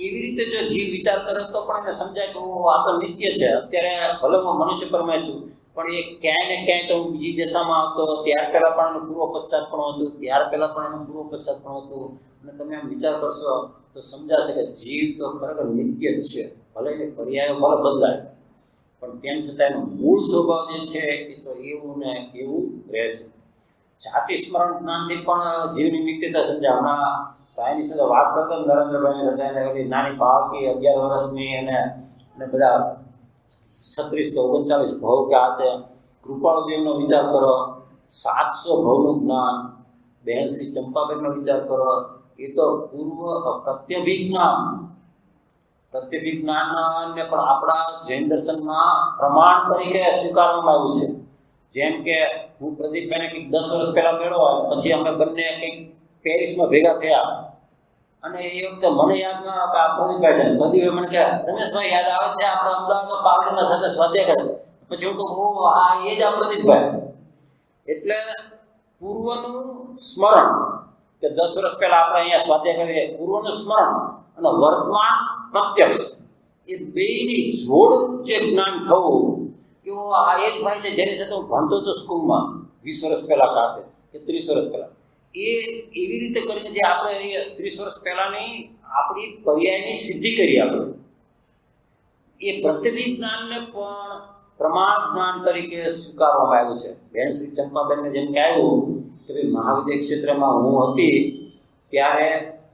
એવી રીતે જો જીવ વિચાર કરે તો પણ એને સમજાય કે આ તો નિત્ય છે. અત્યારે ભલે હું મનુષ્ય પરમાય છું, પણ એ ક્યાંય ને ક્યાંય તો હું બીજી દશામાં હતો, ત્યાર પહેલા પણ એનું પૂર્વ પશ્ચાત પણ હતું, ત્યાર પહેલા પણ એનું પૂર્વ પશ્ચાત પણ હતું. અને તમે આમ વિચાર કરશો તો સમજાશે કે જીવ તો ખરેખર નિત્ય જ છે. ભલે એને પર્યાયો ભલે બદલાય, પણ તેમ છતાં એનો મૂળ સ્વભાવ જે છે એ તો એવું ને એવું રહે છે. જાતિ સ્મરણ જ્ઞાનથી પણ જીવની નિત્યતા સમજાય. હમણાં ભાઈની સાથે વાત કરતો નરેન્દ્રભાઈની સાથે, એને ઓલી નાની બાળકી 11 વર્ષની અને બધા 36 કે 39 ભાવ કે આ તે કૃપાળુદેવનો વિચાર કરો, 700 ભાવનું જ્ઞાન. બહેન શ્રી ચંપાબેનનો વિચાર કરો, એ તો પૂર્વ પ્રત્યભિજ્ઞાન પણ આપણા જૈન દર્શનમાં પ્રમાણ તરીકે સ્વીકારવામાં આવ્યું છે. જેમ કે હું પ્રદીપભાઈને કંઈક 10 વર્ષ પહેલા મેળો આવ્યો, પછી અમે બંને કંઈક પેરિસમાં ભેગા થયા, અને એ વખતે મને યાદ ન આવે કે આ પ્રદીપભાઈ છે. પ્રદીપભાઈ મને કહે રમેશભાઈ યાદ આવે છે આપણે અમદાવાદમાં પાવડીના સાથે સ્વાધ્યાય કરે. પછી હું કહું ઓ હા એ જ આ પ્રદીપભાઈ. એટલે પૂર્વનું સ્મરણ કે 10 વર્ષ પહેલા આપણે અહીંયા સ્વાધ્યાય કરીએ, પૂર્વનું સ્મરણ અને વર્તમાન પ્રત્યક્ષ, એ બેયની જોડરૂપ જે જ્ઞાન થવું, કે આ એ જ ભાઈ છે જેની સાથે હું ભણતો હતો સ્કૂલમાં 20 વર્ષ પહેલા કાતે કે 30 વર્ષ પહેલા. એ એવી રીતે કરીને જે આપણે 30 વર્ષ પહેલાની આપણી પર્યાયની સિદ્ધિ કરી આપણે, એ પ્રતિબિંબ જ્ઞાનને પણ પ્રમાણ જ્ઞાન તરીકે સ્વીકારવામાં આવ્યું છે. બેન શ્રી ચંપાબેનને જેમ કે આવ્યું કે ભાઈ મહાવિદ્ય ક્ષેત્રમાં હું હતી ત્યારે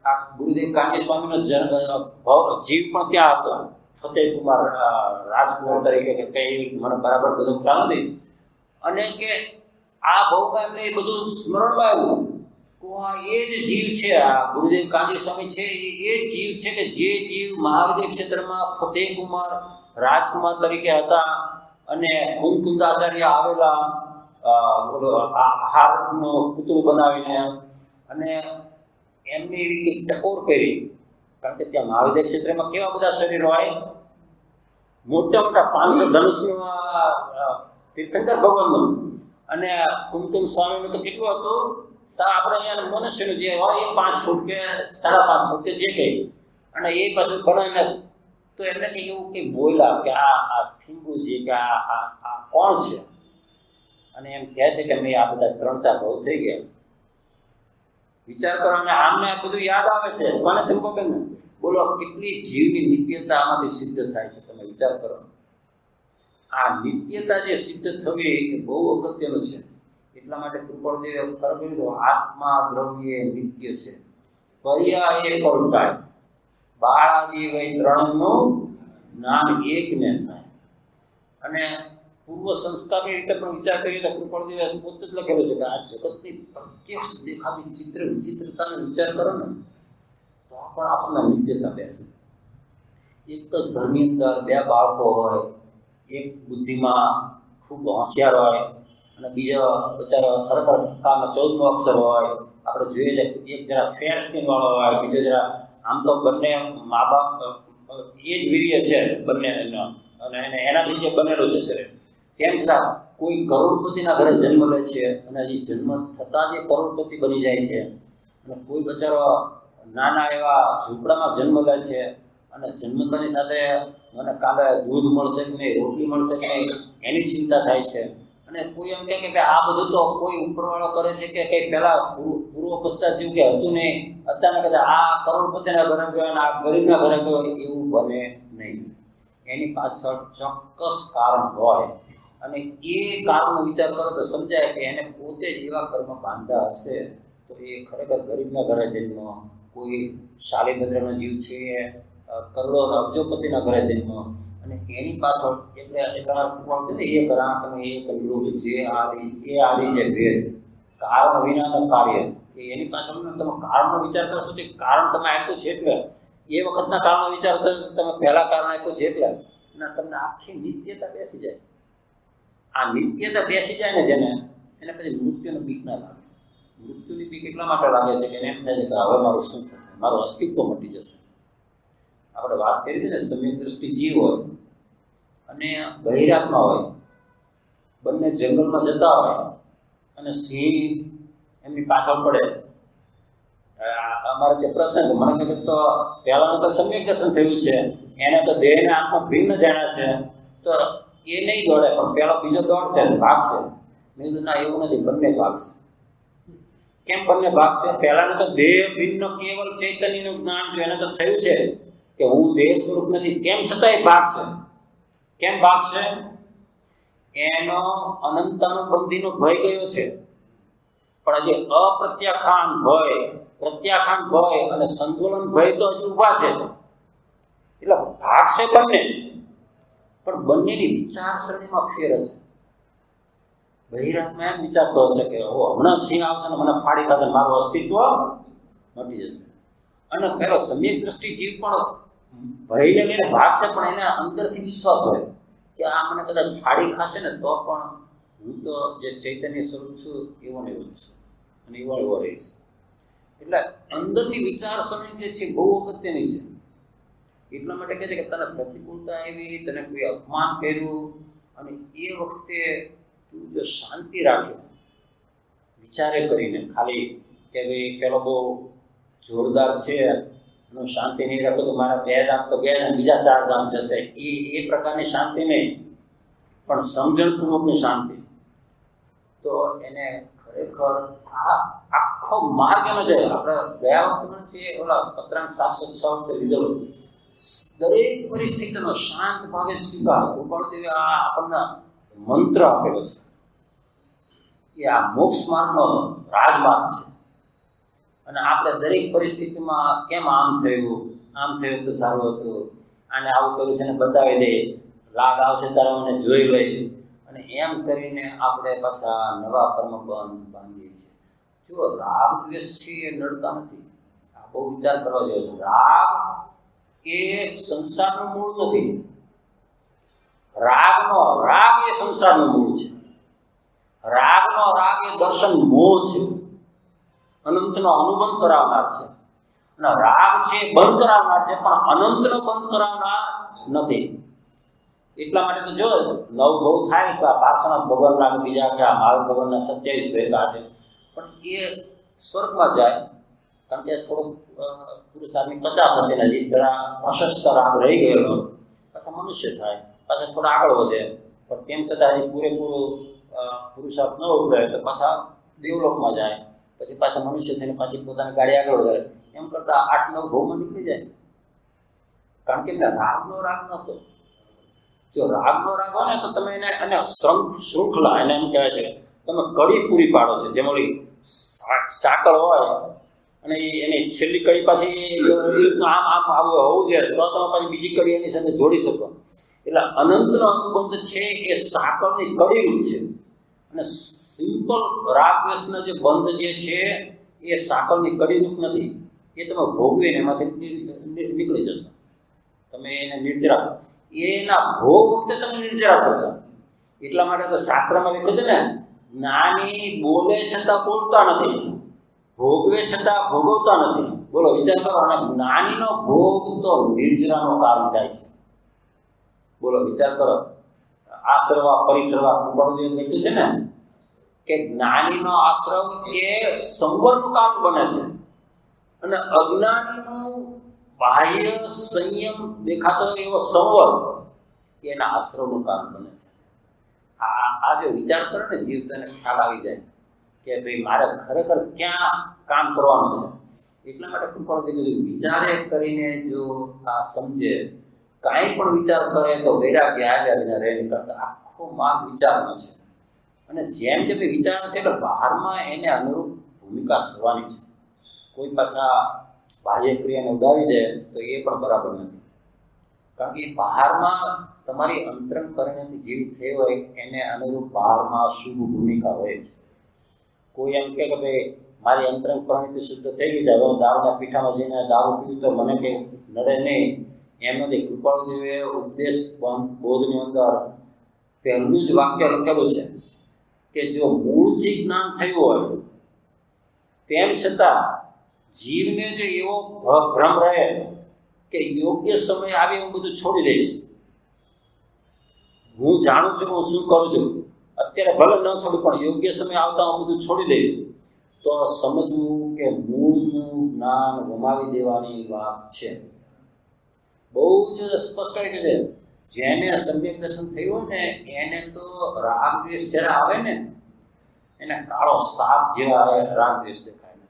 આ ગુરુદેવ કાંજી સ્વામીનો જીવ પણ ત્યાં હતો, ફતેહકુમાર રાજકુમાર તરીકે કે કઈ મને બરાબર બધો ખ્યાલ નથી. અને કે આ બહુમાં એમને એ બધું સ્મરણમાં આવ્યું કે એ જ જીવ છે, આ ગુરુદેવ કાંજી સ્વામી છે એ જ જીવ છે કે જે જીવ મહાવિદ્ય ક્ષેત્રમાં ફતેહકુમાર રાજકુમાર તરીકે હતા અને કુંકુંદાચાર્ય આવેલા હારનું પુતળું બનાવીને અને એમને એવી કંઈક ટકોર કરી. કારણ કે ત્યાં મહાવિદ્ય ક્ષેત્રમાં કેવા બધા શરીરો હોય, મોટા મોટા 500 ધનુષનું તીર્થંકર ભગવાનનું, અને કુમકુમ સ્વામીનું તો કેટલું હતું, આપણે અહીંયા મનુષ્યનું જે હોય એ 5 ફૂટ કે 5.5 ફૂટ કે જે કંઈ, અને એ પાછું બનાવીને તો એમને કંઈક એવું કંઈક બોલ્યા કે આ ઠીંગુજી કે આ કોણ છે, અને એમ કહે છે કે મેં આ બધા 3-4 બહુ થઈ ગયા. વિચાર કરો, અને આમને બધું યાદ આવે છે કોને ચંપાબેન? બોલો કેટલી જીવની નિત્યતા આમાંથી સિદ્ધ થાય છે, તમે વિચાર કરો. આ નિત્યતા જે સિદ્ધ થવી એ બહુ અગત્યનું છે. એટલા માટે કૃપાળદેવે ખબર કીધું આત્મા દ્રવ્ય નિત્ય છે, પર્યાય પલટાય, બાળાદિ વય ત્રણનું જ્ઞાન એકને થાય. અને પૂર્વ સંસ્કારની રીતે પણ વિચાર કરીએ તો કૃપાળદેવે પોતે જ લખેલું છે કે આ જગતની પ્રત્યક્ષ દેખાતી ચિત્ર વિચિત્રતાનો વિચાર કરો ને તો પણ આપણને નિત્યતા બેસે. એક જ ઘરની અંદર 2 બાળકો હોય, એક બુદ્ધિમાં ખૂબ હોશિયાર હોય અને બીજો બચારો ખરેખર કામાં 14નો અક્ષર હોય. આપણે જોઈએ એક જરા ફેર સ્કિન વાળો હોય, બીજો જરા આમ તો બંને મા બાપ એ જ વીર્ય છે બંને, અને એનાથી જે બનેલું છે શરીર, તેમ છતાં કોઈ કરોડપતિના ઘરે જન્મ લે છે અને હજી જન્મ થતાં જ કરોડપતિ બની જાય છે, અને કોઈ બચારો નાના એવા ઝૂંપડામાં જન્મ લે છે અને જન્મતાની સાથે મને કાલે દૂધ મળશે કે નહીં, રોટલી મળશે કે નહીં એની ચિંતા થાય છે. અને કોઈ એમ કહે કે આ બધું તો કોઈ ઉપરવાળો કરે છે કે કંઈ પહેલાં પૂર્વ પશ્ચાત જેવું કે હતું નહીં, અચાનક જ આ કરોડપતિના ઘરે ગયો અને આ ગરીબના ઘરે ગયો, એવું બને નહીં. એની પાછળ ચોક્કસ કારણ હોય, અને એ કારણનો વિચાર કરો તો સમજાય કે એને પોતે જ એવા કર્મ બાંધા હશે તો એ ખરેખર ગરીબના ઘરે જન્મ, કોઈ શાલીભદ્રનો જીવ છે કરોડો અબજોપતિના ઘરે જન્મ, અને એની પાછળ એટલે એક રાખ અને એક લોભ જે આદિ એ આદિ જે ભેદ, કારણ વિનાનું કાર્ય, એની પાછળ તમે કારણનો વિચાર કરશો તો કારણ તમે આપ્યું છે એટલે એ વખતના કારણનો વિચાર કરો તમે પહેલા કારણ આપ્યું છે એટલે ના તમને આખી નિત્યતા બેસી જાય. આ નિત્યતા બેસી જાય ને જેને, એને પછી મૃત્યુનો બીક ના લાગે. મૃત્યુની બીક એટલા માટે લાગે છે કે એને એમ થાય છે કે હવે મારું શું થશે, મારું અસ્તિત્વ મટી જશે. આપણે વાત કરી હતી ને, સમ્યક દ્રષ્ટિ જીવ હોય અને બહિરાત્મા હોય, બંને જંગલમાં જતા હોય અને સિંહ એમની પાછળ પડે. અમારે જે પ્રશ્ન છે, મને કહે તો પહેલાનું તો સમ્યક દર્શન થયું છે, એને તો દેહને આત્મા ભિન્ન જાણ્યા છે, તો એ નહીં દોડે પણ પેલો બીજો દોડશે, ભાગશે. મેં કીધું ના, એવું નથી, બંને ભાગશે. કેમ બંને ભાગશે? પહેલાનું તો દેહ ભિન્ન કેવલ ચૈતન્યનું જ્ઞાન છે, એને તો થયું છે કે હું દેહ સ્વરૂપ નથી, તેમ છતાંય ભાગશે. કેમ ભાગશે? એનો અનંતાનુબંધીનો ભય ગયો છે, પણ હજી અપ્રત્યાખ્યાન ભય, પ્રત્યાખ્યાન ભય અને સંતુલન ભય તો હજી ઊભા છે. એટલે ભાગશે બંને, પણ બંનેની વિચારસરણીમાં ફેર હશે. બહિરાત્મા એમ વિચારતો હશે કે હમણાં સિંહ આવશે ને મને ફાડી ખાશે, મારું અસ્તિત્વ મટી જશે. અને પેલો સમ્યક દ્રષ્ટિ જીવ પણ ભયને લઈને ભાગશે, પણ એને અંદરથી વિશ્વાસ હોય કે આ મને કદાચ ફાડી ખાશે ને તો પણ હું તો જે ચૈતન્ય સ્વરૂપ છું એવો ને એવો જ છું, અને એવો રહીશ. એટલે અંદરની વિચારસરણી જે છે બહુ અગત્યની છે. એટલા માટે કહે છે કે તને પ્રતિકૂળતા આવી, તને કોઈ અપમાન કર્યું, અને એ વખતે તું જો શાંતિ રાખે વિચારે કરીને, ખાલી કે ભાઈ પેલો બહુ જોરદાર છે એનું શાંતિ નહીં રાખો તો મારા 2 દામ તો ગયા ને બીજા 4 દામ જશે, એ પ્રકારની શાંતિ નહીં. પણ સમજણપૂર્વકની શાંતિ, તો એને ખરેખર આ આખો માર્ગ એનો છે. આપણે ગયા વખતે ઓલા પત્રાંક 706 વખતે લીધેલો, દરેક પરિસ્થિતિનો શાંત ભાવે સ્વીકાર. કૃપાળુદેવે આ આપણને મંત્ર આપેલો છે એ આ મોક્ષ માર્ગનો રાજમાર્ગ છે. અને આપણે દરેક પરિસ્થિતિમાં કેમ આમ થયું તો સારું હતું, આને આવું કર્યું છે ને બતાવી દઈશ, લાગ આવશે ત્યારે મને જોઈ લઈશ, અને એમ કરીને આપણે પાછા નવા કર્મબંધ બાંધીએ છીએ. જો રાગ દ્વેષ છે એ નડતા નથી. આ બહુ વિચાર કરવા જેવો છે. રાગ એ સંસારનું મૂળ નથી. રાગ એ સંસારનું મૂળ છે. રાગનો રાગ એ દર્શન મોહ છે, અનંતનો અનુબંધ કરાવનાર છે. અને રાગ છે બંધ કરાવનાર છે, પણ અનંતનો બંધ કરાવનાર નથી. એટલા માટે તો જો નવ બહુ થાય કે આ પાર્શ્વનાથ ભગવાનના બીજા કે આ મહાવીર ભગવાનના 27 ભેગા છે, પણ એ સ્વર્ગમાં જાય, કારણ કે થોડુંક પુરુષાર્થની 50 હતી, હજી જરા પ્રશસ્ત રાગ રહી ગયેલો, પાછા મનુષ્ય થાય, પાછા થોડા આગળ વધે, પણ તેમ છતાં હજી પૂરેપૂરું પુરુષાર્થ ન ઉભરે તો પાછા દેવલોકમાં જાય, પછી પાછા મનુષ્ય થઈને પાછી પોતાની ગાડી આગળ વધારે. એમ કરતા 8-9 ભાવમાં નીકળી જાય, કારણ કે એમને રાગનો રાગ નહોતો. જો રાગનો રાગ હોય ને તો તમે એને શૃંખલા, એને એમ કહેવાય છે તમે કડી પૂરી પાડો છો. જેમ ઓલી સાંકળ હોય અને એની છેલ્લી કડી પાછી આમ આવું હોવું જોઈએ, તો તમે પાછી બીજી કડી એની સાથે જોડી શકો. એટલે અનંતનો અનુબંધ છે એ સાંકળની કડી રૂપ છે, અને સિમ્પલ રાગ દ્વેષનો જે બંધ જે છે એ સાંકળની કડી રૂપ નથી. એ તમે ભોગવીને એમાંથી નીકળી જશો. તમે એને નિર્જરા, એના ભોગ વખતે તમે નિર્જરા કરશો. એટલા માટે તો શાસ્ત્રમાં લખ્યું છે ને, જ્ઞાની બોલે છતાં બોલતા નથી, ભોગવે છતાં ભોગવતા નથી. બોલો, વિચાર કરો. અને જ્ઞાનીનો ભોગ તો નિર્જરાનો કારણ થાય છે. બોલો, વિચાર કરો. આશ્રવા પરિશ્રવા કૃપાળુદેવે લખ્યું છે ને કે જ્ઞાનીનો આશ્રવ એ સંવરનું કામ બને છે, અને અજ્ઞાનીનું બાહ્ય સંયમ દેખાતો એવો સંવર એના આશ્રમનું કામ બને છે. આ જો વિચાર કરે ને જીવ, તને ખ્યાલ આવી જાય કે ભાઈ મારે ખરેખર ક્યાં કામ કરવાનું છે. એટલા માટે કૃપાળુદેવે વિચારે કરીને જો આ સમજે, કાંઈ પણ વિચાર કરે તો વૈરાગ્ય આવ્યા વિના રહે નહીં. કરતા આખો માર્ગ વિચારનો છે. અને જેમ જેમ વિચાર છે એટલે બહારમાં એને અનુરૂપ ભૂમિકા થવાની છે. કોઈ પાછા બાહ્ય ક્રિયાને ઉડાવી દે તો એ પણ બરાબર નથી, કારણ કે બહારમાં તમારી અંતરંગ પરિણતિ જેવી થઈ હોય એને અનુરૂપ બહારમાં શુભ ભૂમિકા હોય છે. કોઈ એમ કે ભાઈ મારી અંતરંગ પરિણતિ શુદ્ધ થઈ ગઈ છે, હવે હું દારૂના પીઠામાં જઈને દારૂ પીવું તો મને કંઈ નડે નહીં, એમ નથી. કૃપાળુદેવે ઉપદેશ બોધની અંદર પહેલું જ વાક્ય લખેલું છે કે જો મૂળથી જ્ઞાન થયું હોય તેમ છતાં જીવને જો એવો ભ્રમ રહે કે યોગ્ય સમય આવે હું બધું છોડી દઈશ, હું જાણું છું હું શું કરું છું, અત્યારે ભલે ન છોડું પણ યોગ્ય સમય આવતા હું બધું છોડી દઈશ, તો સમજવું કે મૂળનું જ્ઞાન ગુમાવી દેવાની વાત છે. બહુ જ સ્પષ્ટ રીતે છે. જેને સમ્યક દર્શન થયું હોય ને એને તો રાગ દ્વેષ જ્યારે આવે ને એને કાળો સાપ જેવા રાગ દ્વેષ દેખાય ને.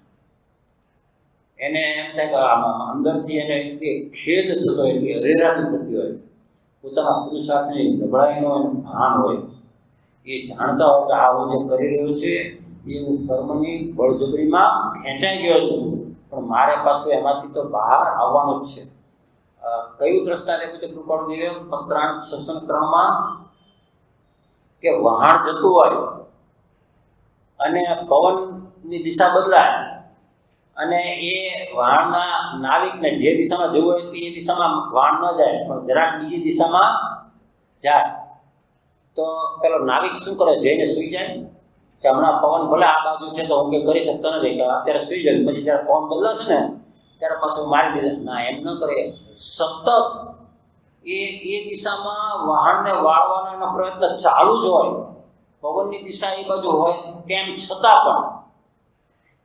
એને એમ થાય કે આમાં અંદરથી એને એટલી ખેદ થતો હોય, એટલી હરેરાટી થતી હોય, પોતાના પુરુષાર્થની નબળાઈનો એને ભાન હોય. એ જાણતા હોય કે આ હું જે કરી રહ્યો છે એ હું કર્મની બળજબરીમાં ખેંચાઈ ગયો છું, પણ મારે પાછું એમાંથી તો બહાર આવવાનું જ છે. કયું દ્રષ્ટાંત આપ્યું છે કૃપાળુદેવે પત્રાંક 603માં કે વહાણ જતું હોય અને પવનની દિશા બદલાય અને એ વહાણના નાવિકને જે દિશામાં જવું હોય તે દિશામાં વહાણ ન જાય પણ જરાક બીજી દિશામાં જાય, તો પેલો નાવિક શું કરે? જઈને સૂઈ જાય કે હમણાં પવન ભલે આ બાજુ છે તો હું કંઈ કરી શકતો નથી, કે અત્યારે સૂઈ જાય, પછી જ્યારે પવન બદલાશે ને ત્યારે પાછું મારી દીધે. ના, એમ ન કરે. સતત એ દિશામાં વાહનને વાળવાનો એનો પ્રયત્ન ચાલુ જ હોય, પવનની દિશા એ બાજુ હોય તેમ છતાં પણ.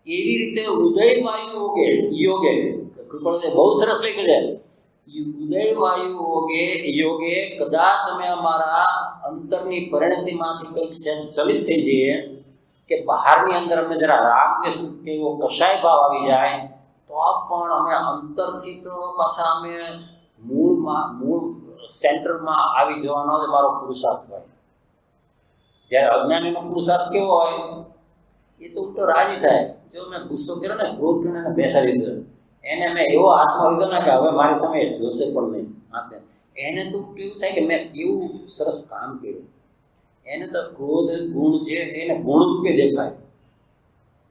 એવી રીતે ઉદય વાયુ યોગે કૃપાળુદેવે બહુ સરસ લખ્યું છે. ઉદય વાયુ યોગે કદાચ અમે અમારા અંતરની પરિણતિમાંથી કંઈક ચલિત થઈ જઈએ કે બહારની અંદર અમને જરા રાગ દ્વેષ કે એવો કશાય ભાવ આવી જાય તો પણ અમે અંતરથી તો પાછા અમે મૂળ સેન્ટરમાં આવી જવાનો જ મારો પુરુષાર્થ હોય. જ્યારે અજ્ઞાનીનો પુરુષાર્થ કેવો હોય, એ તો ઉલટો રાજી થાય. જો મેં ગુસ્સો કર્યો ને, ક્રોધ કર્યો એને બેસાડી દીધો, એને મેં એવો હાથમાં લીધો ને કે હવે મારી સામે જોશે પણ નહીં હાથે. એને તો એવું થાય કે મેં કેવું સરસ કામ કર્યું. એને તો ક્રોધ ગુણ છે એને ગુણ રૂપે દેખાય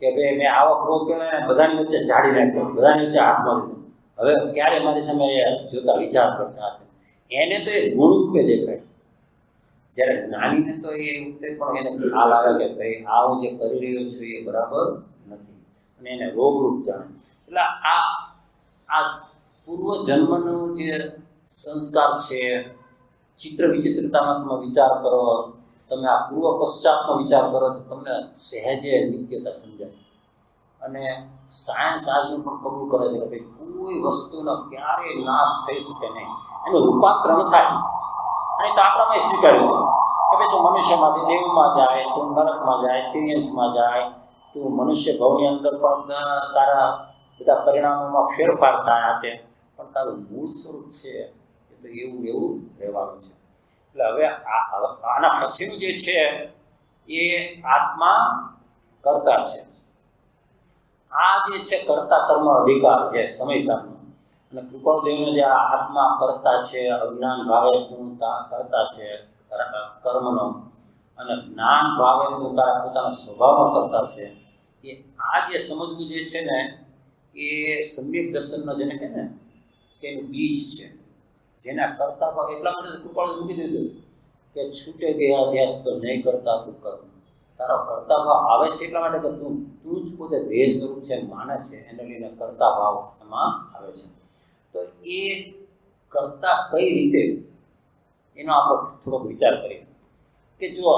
કે ભાઈ મેં આવો ક્રોધ કર્યો ને બધાની વચ્ચે ઝાડી નાખ્યો, બધાની વચ્ચે હાથમાં લીધો, હવે ક્યારે મારી સામે જોતા વિચાર કરશે હાથે. એને તો એ ગુણ રૂપે દેખાય. જ્યારે જ્ઞાનીને તો એ વખતે પણ એને ખ્યાલ આવે કે ભાઈ આવું જે કરી રહ્યો છું એ બરાબર નથી, અને એને રોગરૂપ જાણે. એટલે આ પૂર્વ જન્મનો જે સંસ્કાર છે, ચિત્ર વિચિત્રતામાં તમે વિચાર કરો, તમે આ પૂર્વ પશ્ચાતનો વિચાર કરો તો તમને સહેજે નિત્યતા સમજાય. અને સાયન્સ આજનું પણ કબૂલ કરે છે કે ભાઈ કોઈ વસ્તુનો ક્યારેય નાશ થઈ શકે નહીં, એનું રૂપાંતરણ થાય. અને તો આપણામાં સ્વીકાર્યું છે કે ભાઈ તું મનુષ્યમાંથી દેવમાં જાય, તું નરકમાં જાય, તિર્યંશમાં જાય, તું મનુષ્ય ભવની અંદર પણ તારા બધા પરિણામોમાં ફેરફાર થાય તે, પણ તારું મૂળ સ્વરૂપ છે એ તો એવું રહેવાનું છે. એટલે હવે આના પછીનું જે છે એ આત્મા કર્તા છે. આ જે છે કર્તા કર્મ અધિકાર છે સમયસારનો, અને કૃપાળદેવનો જે આ આત્મા કરતા છે, અજ્ઞાન ભાવે તું કરતા છે કર્મનો, અને જ્ઞાન ભાવે તું તારા પોતાના સ્વભાવમાં કરતા છે. એ આ જે સમજવું જે છે ને એ સમ્યક દર્શનનો જેને કહે ને કે એનું બીજ છે. જેના કરતા ભાવ એટલા માટે કૃપાળ મૂકી દીધું કે છૂટે ગયા અભ્યાસ તો નહીં કરતા તું કર્મ. તારો કરતા ભાવ આવે છે એટલા માટે કે તું જ પોતે દેહ સ્વરૂપ છે માને છે, એને લઈને કરતા ભાવ એમાં આવે છે. તો એ કરતા કઈ રીતે એનો આપણે થોડોક વિચાર કરીએ કે જો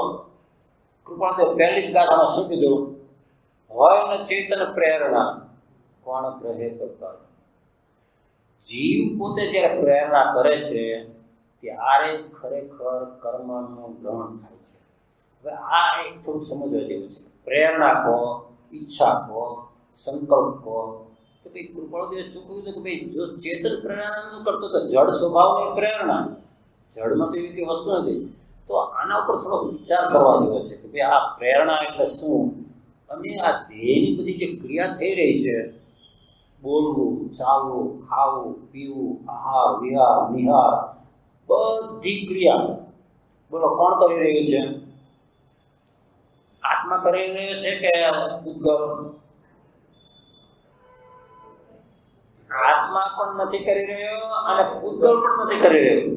કૃપાળદેવ પહેલી જ ગાથામાં શું કીધું, હોય ને ચેતન પ્રેરણા કોણ ગ્રહે તો કર. જીવ પોતે જ્યારે પ્રેરણા કરે છે ત્યારે જ ખરેખર કર્મનું ગ્રહણ થાય છે. હવે આ એક થોડું સમજવા જેવું છે. પ્રેરણા કહો, ઈચ્છા કહો, સંકલ્પ કહો, તો ભાઈ કૃપાળદેવે ચૂકવ્યું હતું કે ભાઈ જો ચેતન પ્રેરણા ન કરતો તો જડ સ્વભાવની પ્રેરણા, જડમાં તો એવી કઈ વસ્તુ નથી. તો આના ઉપર થોડો વિચાર કરવા જેવો છે કે ભાઈ આ પ્રેરણા એટલે શું, અને આ દેહની બધી જે ક્રિયા થઈ રહી છે, બોલવું, ચાલવું, ખાવું, પીવું, આહાર, વિહાર, નિહાર, બધી ક્રિયા બોલો કોણ કરી રહ્યું છે? આત્મા કરી રહ્યો છે કે પૂતગલ? આત્મા પણ નથી કરી રહ્યો અને પૂતગલ પણ નથી કરી રહ્યો.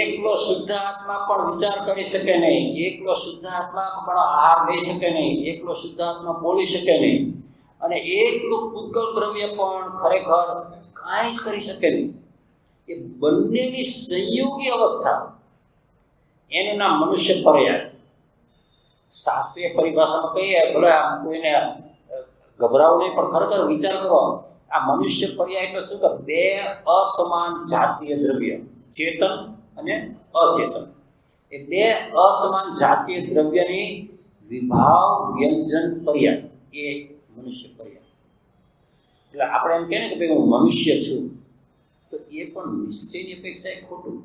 એકલો શુદ્ધ આત્મા પણ વિચાર કરી શકે નહીં, એકલો શુદ્ધ આત્મા પણ આહાર લઈ શકે નહીં, એકલો શુદ્ધ આત્મા બોલી શકે નહીં, અને એકલું પૂતગલ દ્રવ્ય પણ ખરેખર કાંઈ જ કરી શકે નહીં. એ બંનેની સંયોગી અવસ્થા એનું નામ મનુષ્ય પર્યાય. શાસ્ત્રીય પરિભાષામાં કહીએ, ભલે કોઈને ગભરાવું નહીં, પણ ખરેખર વિચાર કરો, આ મનુષ્ય પર્યાય એટલે શું કે બે અસમાન જાતીય દ્રવ્ય, ચેતન અને અચેતન, એ બે અસમાન જાતીય દ્રવ્યની વિભાવ વ્યંજન પર્યાય એ મનુષ્ય પર્યાય. એટલે આપણે એમ કહે ને કે ભાઈ હું મનુષ્ય છું, તો એ પણ નિશ્ચયની અપેક્ષા એ ખોટું,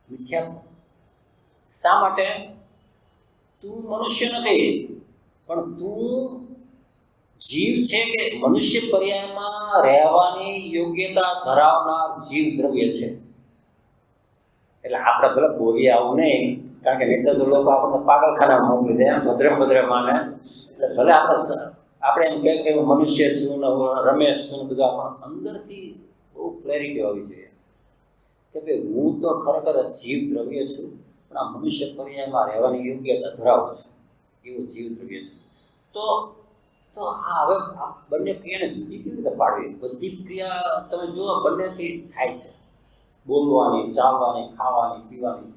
મિથ્યા. શા માટે? તું મનુષ્ય નથી, પણ તું જીવ છે કે મનુષ્ય પર્યાયમાં રહેવાની યોગ્યતા ધરાવનાર જીવ દ્રવ્ય છે. એટલે આપણે ભલે બોલીએ આવું નહીં, કારણ કે નહીતર તો લોકો આપણને પાગલખાના મોકલી દે, ભદ્રે માને. એટલે ભલે આપણે એમ કહે કે હું મનુષ્ય છું ને હું રમેશ છું ને બધું, પણ અંદરથી બહુ ક્લેરિટી હોવી જોઈએ કે ભાઈ હું તો ખરેખર જીવ દ્રવ્ય છું, પણ આ મનુષ્ય પર્યાયમાં રહેવાની યોગ્યતા ધરાવું છું, એવું જીવ દ્રવ્ય છું. તો આ હવે બંને ક્રિયાને જુદી કેવી રીતે પાડવી? બધી ક્રિયા તમે જુઓ બંનેથી થાય છે, બોલવાની, ચાલવાની, ખાવાની, પીવાની.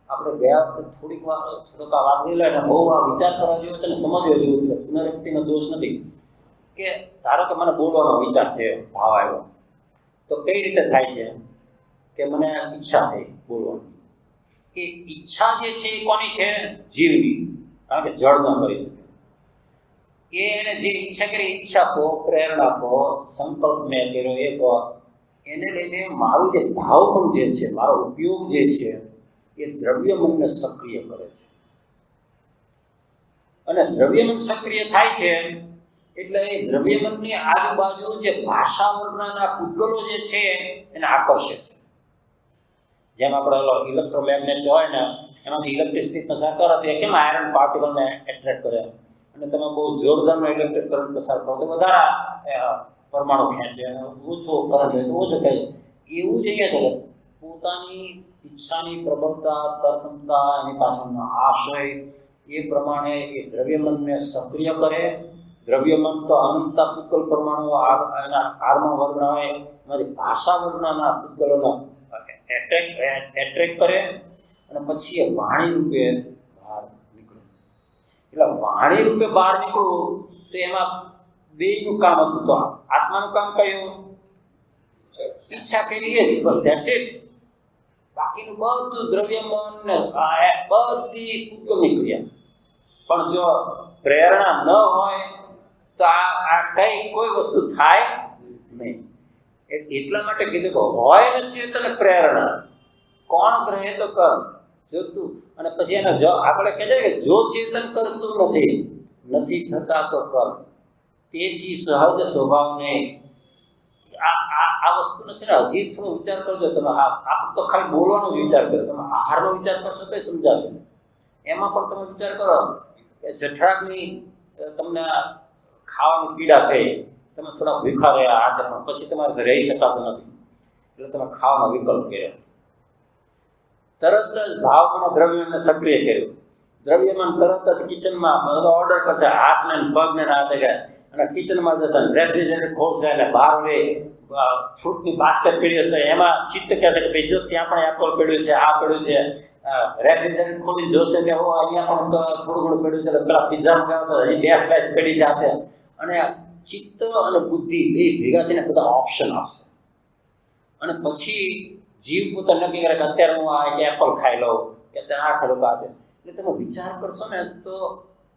આપણે ગયા વખતે થોડીક આ વાત લઈ લે ને બહુ આ વિચાર કરવા જેવો છે ને સમજવા જેવું છે. પુનરુક્તિનો દોષ નથી કે ધારો કે મને બોલવાનો વિચાર થયો, ભાવ આવ્યો, તો કઈ રીતે થાય છે કે મને ઈચ્છા થઈ બોલવાની. એ ઈચ્છા જે છે એ કોની છે? જીવની, કારણ કે જળ ન કરી શકે. એને જે ઈચ્છા કરી, ઈચ્છા કહો, પ્રેરણા કહો, સંકલ્પ મેં કર્યો એ કહો, એને લઈને મારું જે ભાવપણ જે છે, મારો ઉપયોગ જે છે એ દ્રવ્ય મનને સક્રિય કરે છે. અને દ્રવ્ય મન સક્રિય થાય છે એટલે એ દ્રવ્ય મનની આજુબાજુ જે ભાષા વર્ગના પૂતગલો જે છે એને આકર્ષે છે. જેમ આપણે ઇલેક્ટ્રોમેગ્નેટ હોય ને, એમાંથી ઇલેક્ટ્રિસિટી પસાર કરો તો એ કેમ આયરન પાર્ટિકલને એટ્રેક્ટ કરે, અને તમે બહુ જોરદારનો ઇલેક્ટ્રિક કરંટ પસાર કરો તો વધારે પરમાણુ ખેંચે, અને ઓછો કરંટ હોય તો ઓછો ખેંચે. એવું જ અહીંયા છે, પોતાની ઈચ્છાની પ્રબળતા, તત્પરતા, એની પાછળનો આશય એ પ્રમાણે એ દ્રવ્યમનને સક્રિય કરે. દ્રવ્યમન તો અનંતા પૂતગલ પરમાણુ એના કાર્બન વર્ગના હોય, એમાંથી ભાષા વર્ગના પૂતગલોનો એટ્રેક્ટ કરે, અને પછી એ વાણી રૂપે બહાર નીકળે. એટલે વાણી રૂપે બહાર નીકળવું તો એમાં બેયનું કામ હતું. તો આત્માનું કામ કયું? ઈચ્છા કરી જ, બસ ધેટ્સ ઇટ. બાકીનું બધું દ્રવ્યમન ને બધી પૂતગલની ક્રિયા. પણ જો પ્રેરણા ન હોય તો આ કઈ કોઈ વસ્તુ થાય નહીં. એટલા માટે કીધું કે હોય ને ચેતન પ્રેરણા, કોણ ગ્રહે તો કર્મ. જો તું, અને પછી એનો આપણે કહે છે કે જો ચેતન કરતું નથી થતા તો કર્મ. તેથી સહજ સ્વભાવને આ વસ્તુ નથી ને, હજી થોડો વિચાર કરજો તમે. આ તો ખાલી બોલવાનો જ વિચાર કરો, તમે આહારનો વિચાર કરશો તો સમજાશે. એમાં પણ તમે વિચાર કરો કે જઠરાગ્નિ તમને ખાવાની પીડા થઈ, તમે થોડા ભૂખા રહ્યા હાથે, પણ પછી તમારે રહી શકાતું નથી એટલે તમે ખાવાનો વિકલ્પ કર્યો. તરત જ ભાવના દ્રવ્યને સક્રિય કર્યું. દ્રવ્યમાં તરત જ કિચનમાં બધો ઓર્ડર કરશે, હાથને પગને હાથે ગયા, અને કિચનમાં જશે, રેફ્રિજરેટર ખોલશે, અને બહાર ફ્રૂટની બાસ્કેટ પડી હશે, એમાં ચિત્ત કહેશે કે ભાઈ જો ત્યાં પણ એપલ પડ્યું છે, આ પડ્યું છે. રેફ્રિજરેટર ખોલી જોશે કે હો અહીંયા પણ થોડું ઘણું પડ્યું છે, પેલા પિઝા મંગાવ્યો હજી 2 સ્લાઇસ પડી છે હાથે. અને ચિત્ત અને બુદ્ધિ બે ભેગા થઈને બધા ઓપ્શન આપશે. અને પછી જીવ પોતે નક્કી કરે કે અત્યારે હું આ એપલ ખાઈ લઉં, કે અત્યારે આ ખાઈ લઉં. એટલે તમે વિચાર કરશો ને તો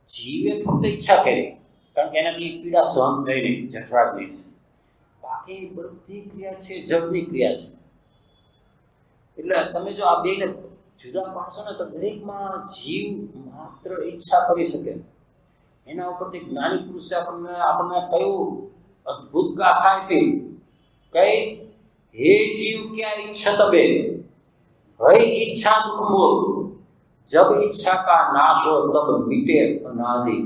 જીવે ફક્ત ઈચ્છા કરી, કારણ કે એનાથી પીડા સહન થઈ નહીં, જઠરાગ નહીં. બાકી બધી ક્રિયા છે જળની ક્રિયા છે. એટલે તમે જો આ બેને જુદા પાડશો ને તો દરેકમાં જીવ માત્ર ઈચ્છા કરી શકે. એના ઉપરથી જ્ઞાની પુરુષે આપણને કયું અદ્ભુત ગાથા આપી, કઈ? હે જીવ ક્યાં ઈચ્છત બે, હૈ ઈચ્છા દુઃખ મોલ, જબ ઈચ્છા કા નાશ હો તબ મીટે અનાદિ.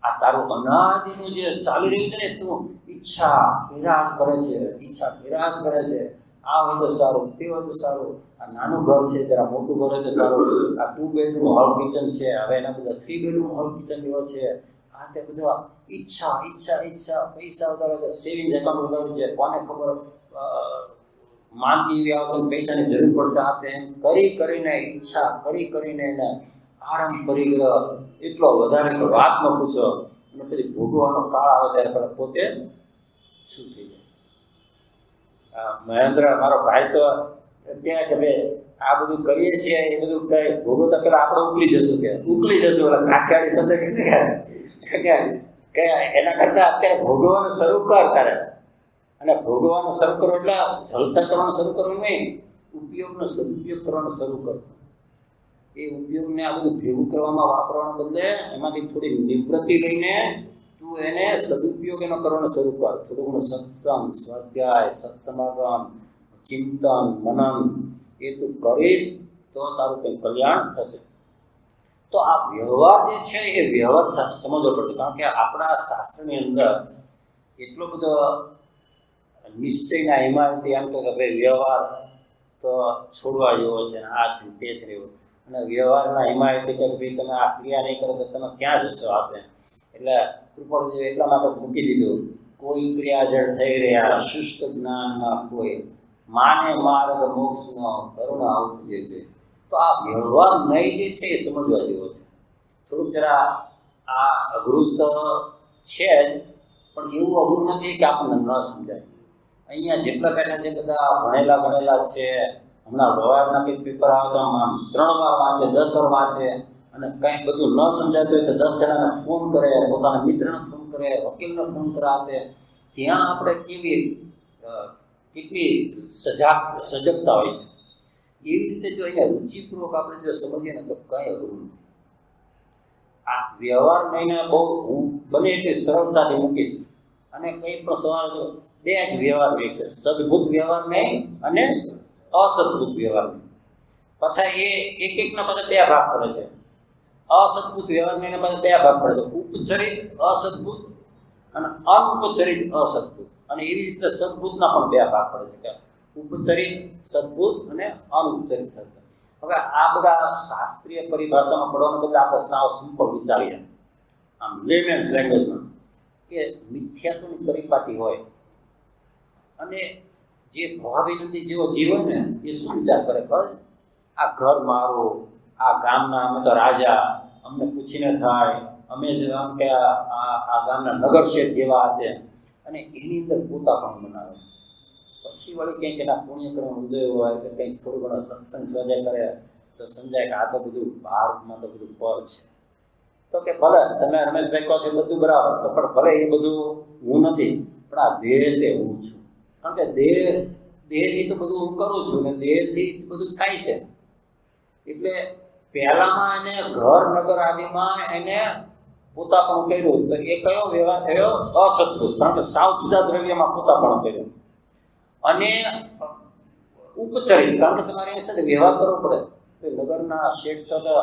આ તારું અનાદિનું જે ચાલી રહ્યું છે ને, તું ઈચ્છા કર્યા જ કરે છે, ઈચ્છા કર્યા જ કરે છે. આ હોય તો સારું, તે હોય તો સારું, આ નાનું ઘર છે જરા મોટું ઘર હોય તો સારું, આ 2 બેડરૂમ હોલ કિચન છે, હવે એના બધા 3 બેડરૂમ હોલ કિચન જેવો છે. આ તે બધા ઈચ્છા ઈચ્છા ઈચ્છા, પૈસા વધારે છે, સેવિંગ એકાઉન્ટ વધારે છે, કોને ખબર માંદી એવી આવશે, પૈસાની જરૂર પડશે. આ તે કરીને ઈચ્છા કરીને એને આરામ કરી ગયો, એટલો વધારે વાત ન પૂછો. અને પછી ભોગવાનો કાળ આવે ત્યારે પોતે શું થઈ જાય. મહેન્દ્ર મારો ભાઈ તો કહે કે ભાઈ આ બધું કરીએ છીએ એ બધું કઈ ભોગવતા પેલા આપણે ઉકલી જશું ઓલા કાઠિયાડી શબ્દ કે એના કરતા અત્યારે ભોગવવાનું શરૂ કરે. અને ભોગવવાનું શરૂ કરો એટલે જલસા કરવાનું શરૂ કરવું નહીં, ઉપયોગનો સદુપયોગ કરવાનો શરૂ કરો. એ ઉપયોગને આ બધું ભેગું કરવામાં વાપરવાને બદલે એમાંથી થોડી નિવૃત્તિ લઈને તું એને સદુપયોગ એનો કરવાનો શરૂ કર. થોડું ઘણું સત્સંગ, સ્વાધ્યાય, સત્સમાગમ, ચિંતન, મનન એ તું કરીશ તો તારું કંઈ કલ્યાણ થશે. તો આ વ્યવહાર જે છે એ વ્યવહાર સમજવો પડશે, કારણ કે આપણા શાસ્ત્રની અંદર એટલો બધો નિશ્ચયના હિમાયતી એમ તો કે ભાઈ વ્યવહાર તો છોડવા જેવો છે, આ છે તે છે એવું. અને વ્યવહારના હિમાયતી કે ભાઈ તમે આ ક્રિયા નહીં કરો તો તમે ક્યાં જશો આપે. એટલે કૃપાળુજી એટલા માટે મૂકી દીધું, કોઈ ક્રિયા જળ થઈ રહ્યા શુષ્ક જ્ઞાનમાં કોઈ માને માર્ગ મોક્ષનો કરુણા ઉપજે છે. તો આ વ્યવહાર નહીં જે છે એ સમજવા જેવો છે. થોડુંક જરા આ અઘરું તો છે જ, પણ એવું અઘરું નથી કે આપણને ન સમજાય. અહીંયા જેટલા બેઠા છે બધા ભણેલા છે. હમણાં લોયરના કંઈક પેપર આવે તો આમ 3 વાર વાંચે, 10 વાર વાંચે, અને કંઈક બધું ન સમજાતું હોય તો 10 જણાને ફોન કરે, પોતાના મિત્રને ફોન કરે, વકીલને ફોન કરે આપે. ત્યાં આપણે કેટલી સજગતા હોય છે. એવી રીતે જો અહીંયા રુચિપૂર્વક આપણે જો સમજીએ ને તો કંઈ અઘરું નથી. આ વ્યવહાર નહીં બહુ હું બને એટલી સરળતાથી મૂકીશ. અને કંઈ પણ સવાલ 2 જ વ્યવહાર હોય છે, સદભૂત વ્યવહાર નહીં અને અસદભૂત વ્યવહાર નહીં. પાછા એ એકના પાછા 2 ભાગ પડે છે. અસદભૂત વ્યવહાર નહીં પાછા 2 ભાગ પડે છે, ઉપચરિત અસદભૂત અને અનુપચરિત અસદભૂત. અને એવી રીતે સદભૂતના પણ 2 ભાગ પડે છે, ઉપચરિત સદભૂત અને અનુપચરિત સદભૂત. હવે આ બધા શાસ્ત્રીય પરિભાષામાં પડવાને બદલે આપણે સાવ સિમ્પલ વિચારીએ, આમ લેમેન્સ લેંગ્વેજમાં, કે મિથ્યાત્વની પરિપાટી હોય અને જે ભાવાભિનંદી જેવો જીવન ને એ શું વિચાર કરે ખબર? આ ઘર મારું, આ ગામના અમે તો રાજા, અમને પૂછીને થાય, અમે જ આમ કે આ ગામના નગર શેઠ જેવા હતા, અને એની અંદર પોતા પણ બનાવે. પછી વળી કંઈક એના પુણ્ય કર્મ ઉદય હોય કે કંઈક થોડું ઘણો સત્સંગ સ્વાધ્યાય કરે તો સમજાય કે આ તો બધું ભારતમાં તો બધું પર છે. તો કે ભલે તમે રમેશભાઈ કહો છો બધું બરાબર, તો પણ ભલે એ બધું હું નથી, પણ આ દેહ તે હું છું. કારણ કે દેહથી તો બધું હું કરું છું ને દેહથી જ બધું થાય છે. એટલે પહેલામાં એને ઘર નગર આદિમાં એને પોતાપણું કર્યું તો એ કયો વ્યવહાર થયો? અસદભૂત. કારણ કે સાવ જુદા દ્રવ્યમાં પોતાપણું કર્યું. અને ઉપચરિત, કારણ કે તમારે એની સાથે વ્યવહાર કરવો પડે. નગરના શેઠ છો તો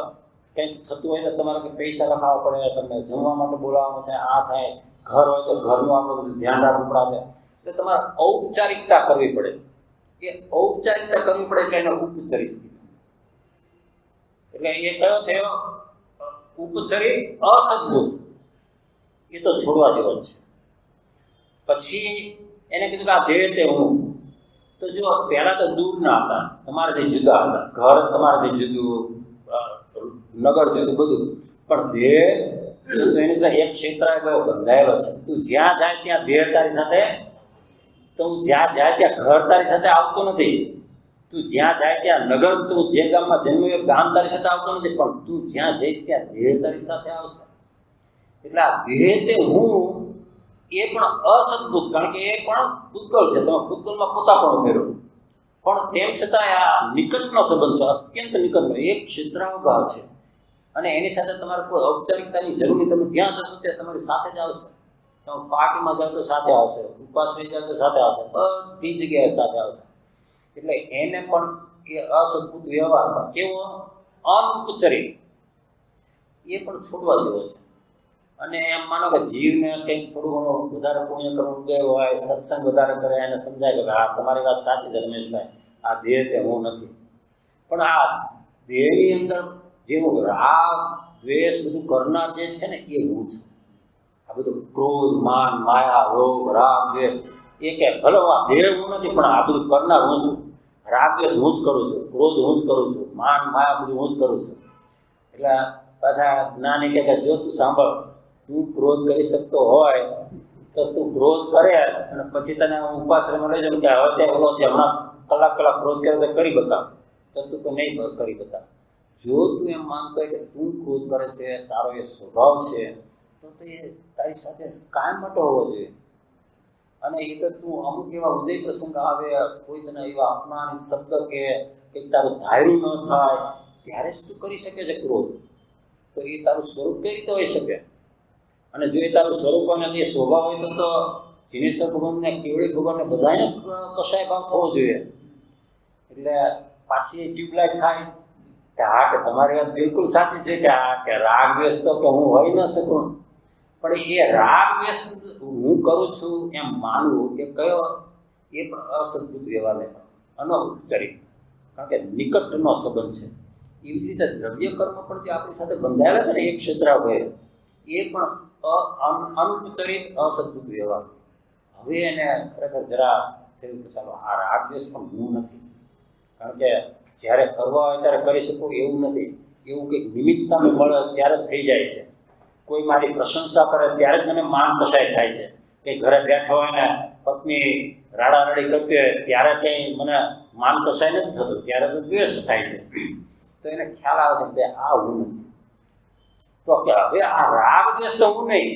કંઈક થતું હોય તો તમારે કંઈક પૈસા લખાવવા પડે, તમને જમવા માટે બોલાવવાનું થાય, આ થાય. ઘર હોય તો ઘરનું આપણે બધું ધ્યાન રાખવું પડે. એટલે તમારે ઔપચારિકતા કરવી પડે. એ ઔપચારિકતા કરવી પડે એટલે એને ઉપચરિત. એટલે એ કયો થયો? ઉપચરિત અસદભૂત. એ તો છોડવા જેવો જ છે. પછી એને કીધું કે આ દેહ તે હું. તો જો પહેલા તો દૂરના હતા, તમારાથી જુદા હતા, ઘર તમારાથી જુદું, નગર જુદું, બધું. પણ દેહ એની સાથે એક ક્ષેત્ર બંધાયેલો છે. તું જ્યાં જાય ત્યાં દેહ તારી સાથે, તું જ્યાં જાય ત્યાં ઘર તારી સાથે આવતું નથી. તું જ્યાં જાય ત્યાં નગર, તું જે ગામમાં જન્મ્યું એ ગામ તારી સાથે આવતું નથી, પણ તું જ્યાં જઈશ ત્યાં દેહ તારી સાથે આવશે. એટલે આ દેહ તે હું એ પણ અસદભૂત, કારણ કે એ પણ પૂતગલ છે. તમે પૂતગલમાં પોતાપણું કર્યો, પણ તેમ છતાં આ નિકટનો સંબંધ છે, અત્યંત નિકટનો. એક ક્ષેત્રાવભાવ છે અને એની સાથે તમારે કોઈ ઔપચારિકતાની જરૂર નહીં. તમે જ્યાં જશો ત્યાં તમારી સાથે જ આવશે. તમે પાર્ટીમાં જાઓ તો સાથે આવશે, ઉપવાસ રહી જાઓ તો સાથે આવશે, બધી જગ્યાએ સાથે આવશે. એટલે એને પણ એ અસદભૂત વ્યવહાર પણ કેવો? અનુપચરિત. એ પણ છોડવા જેવો છે. અને એમ માનો કે જીવને કંઈક થોડું ઘણું વધારે પુણ્ય કરવું ઉદય હોય, સત્સંગ વધારે કરે, એને સમજાય કે હા તમારી વાત સાચી છે રમેશભાઈ, આ દેહ તે હું નથી. પણ આ દેહની અંદર જેવું રાગ દ્વેષ બધું કરનાર જે છે ને એ હું છું. આ બધું ક્રોધ માન માયા લોભ રાગ દ્વેષ એ કે ભલે આ દેહ હું નથી, પણ આ બધું કરનાર હું છું. રાગ દ્વેષ હું જ કરું છું, ક્રોધ હું જ કરું છું, માન માયા બધું હું જ કરું છું. એટલે પાછા જ્ઞાની કે જો તું સાંભળ, તું ક્રોધ કરી શકતો હોય તો તું ક્રોધ કરે અને પછી તને ઉપાશ્રયમાં લઈ જાઉં કે હવે તે ઓલો છે હમણાં કલાક ક્રોધ કરે તો કરી બતાવ, તો તું તો નહીં કરી બતાવ. જો તું એમ માનતો હોય કે તું ક્રોધ કરે છે, તારો એ સ્વભાવ છે, તો એ તારી સાથે કાયમ માટે હોવો જોઈએ. અને એ તો તું અમુક એવા ઉદય પ્રસંગ આવે, કોઈ તને એવા અપમાનિત શબ્દ કે કંઈક તારું ધાર્યું ન થાય ત્યારે જ તું કરી શકે છે ક્રોધ. તો એ તારું સ્વરૂપ કઈ રીતે હોઈ શકે? અને જો એ તારું સ્વરૂપ અને એ સ્વભાવ હોય તો જીનેશ્વર ભગવાનને, કેવળી ભગવાનને બધાને કશાય ભાવ થવો જોઈએ. એટલે પાછી ટ્યુબલાઇટ થાય કે હા કે તમારી વાત બિલકુલ સાચી છે કે હા કે રાગ દ્વેષ તો કે હું હોઈ ન શકું, પણ એ રાગ દ્વેષ હું કરું છું એમ માનવું એ કયો? એ પણ અસદભૂત વ્યવહારને અનૌપચારિક, કારણ કે નિકટનો સંબંધ છે. એવી રીતે દ્રવ્ય કર્મ પણ જે આપણી સાથે બંધાયેલા છે ને એક ક્ષેત્રાભાઈ, એ પણ અનુપચરિત અસદભૂત વ્યવહાર. હવે એને ખરેખર જરા થયું કે ચાલો આ રાગ દ્વેષ પણ હું નથી. કારણ કે જ્યારે કરવા હોય ત્યારે કરી શકું એવું નથી. એવું કંઈક નિમિત્ત સામે મળે ત્યારે જ થઈ જાય છે. કોઈ મારી પ્રશંસા કરે ત્યારે જ મને માન કશાય થાય છે. કે ઘરે બેઠો હોય ને પત્ની રાડારાડી કરતી હોય ત્યારે કંઈ મને માન કસાય નથી થતું, ત્યારે તો દ્વેષ થાય છે. તો એને ખ્યાલ આવે છે કે આ હું નથી. તો કે હવે આ રાગ દ્વેષ તો હું નહીં,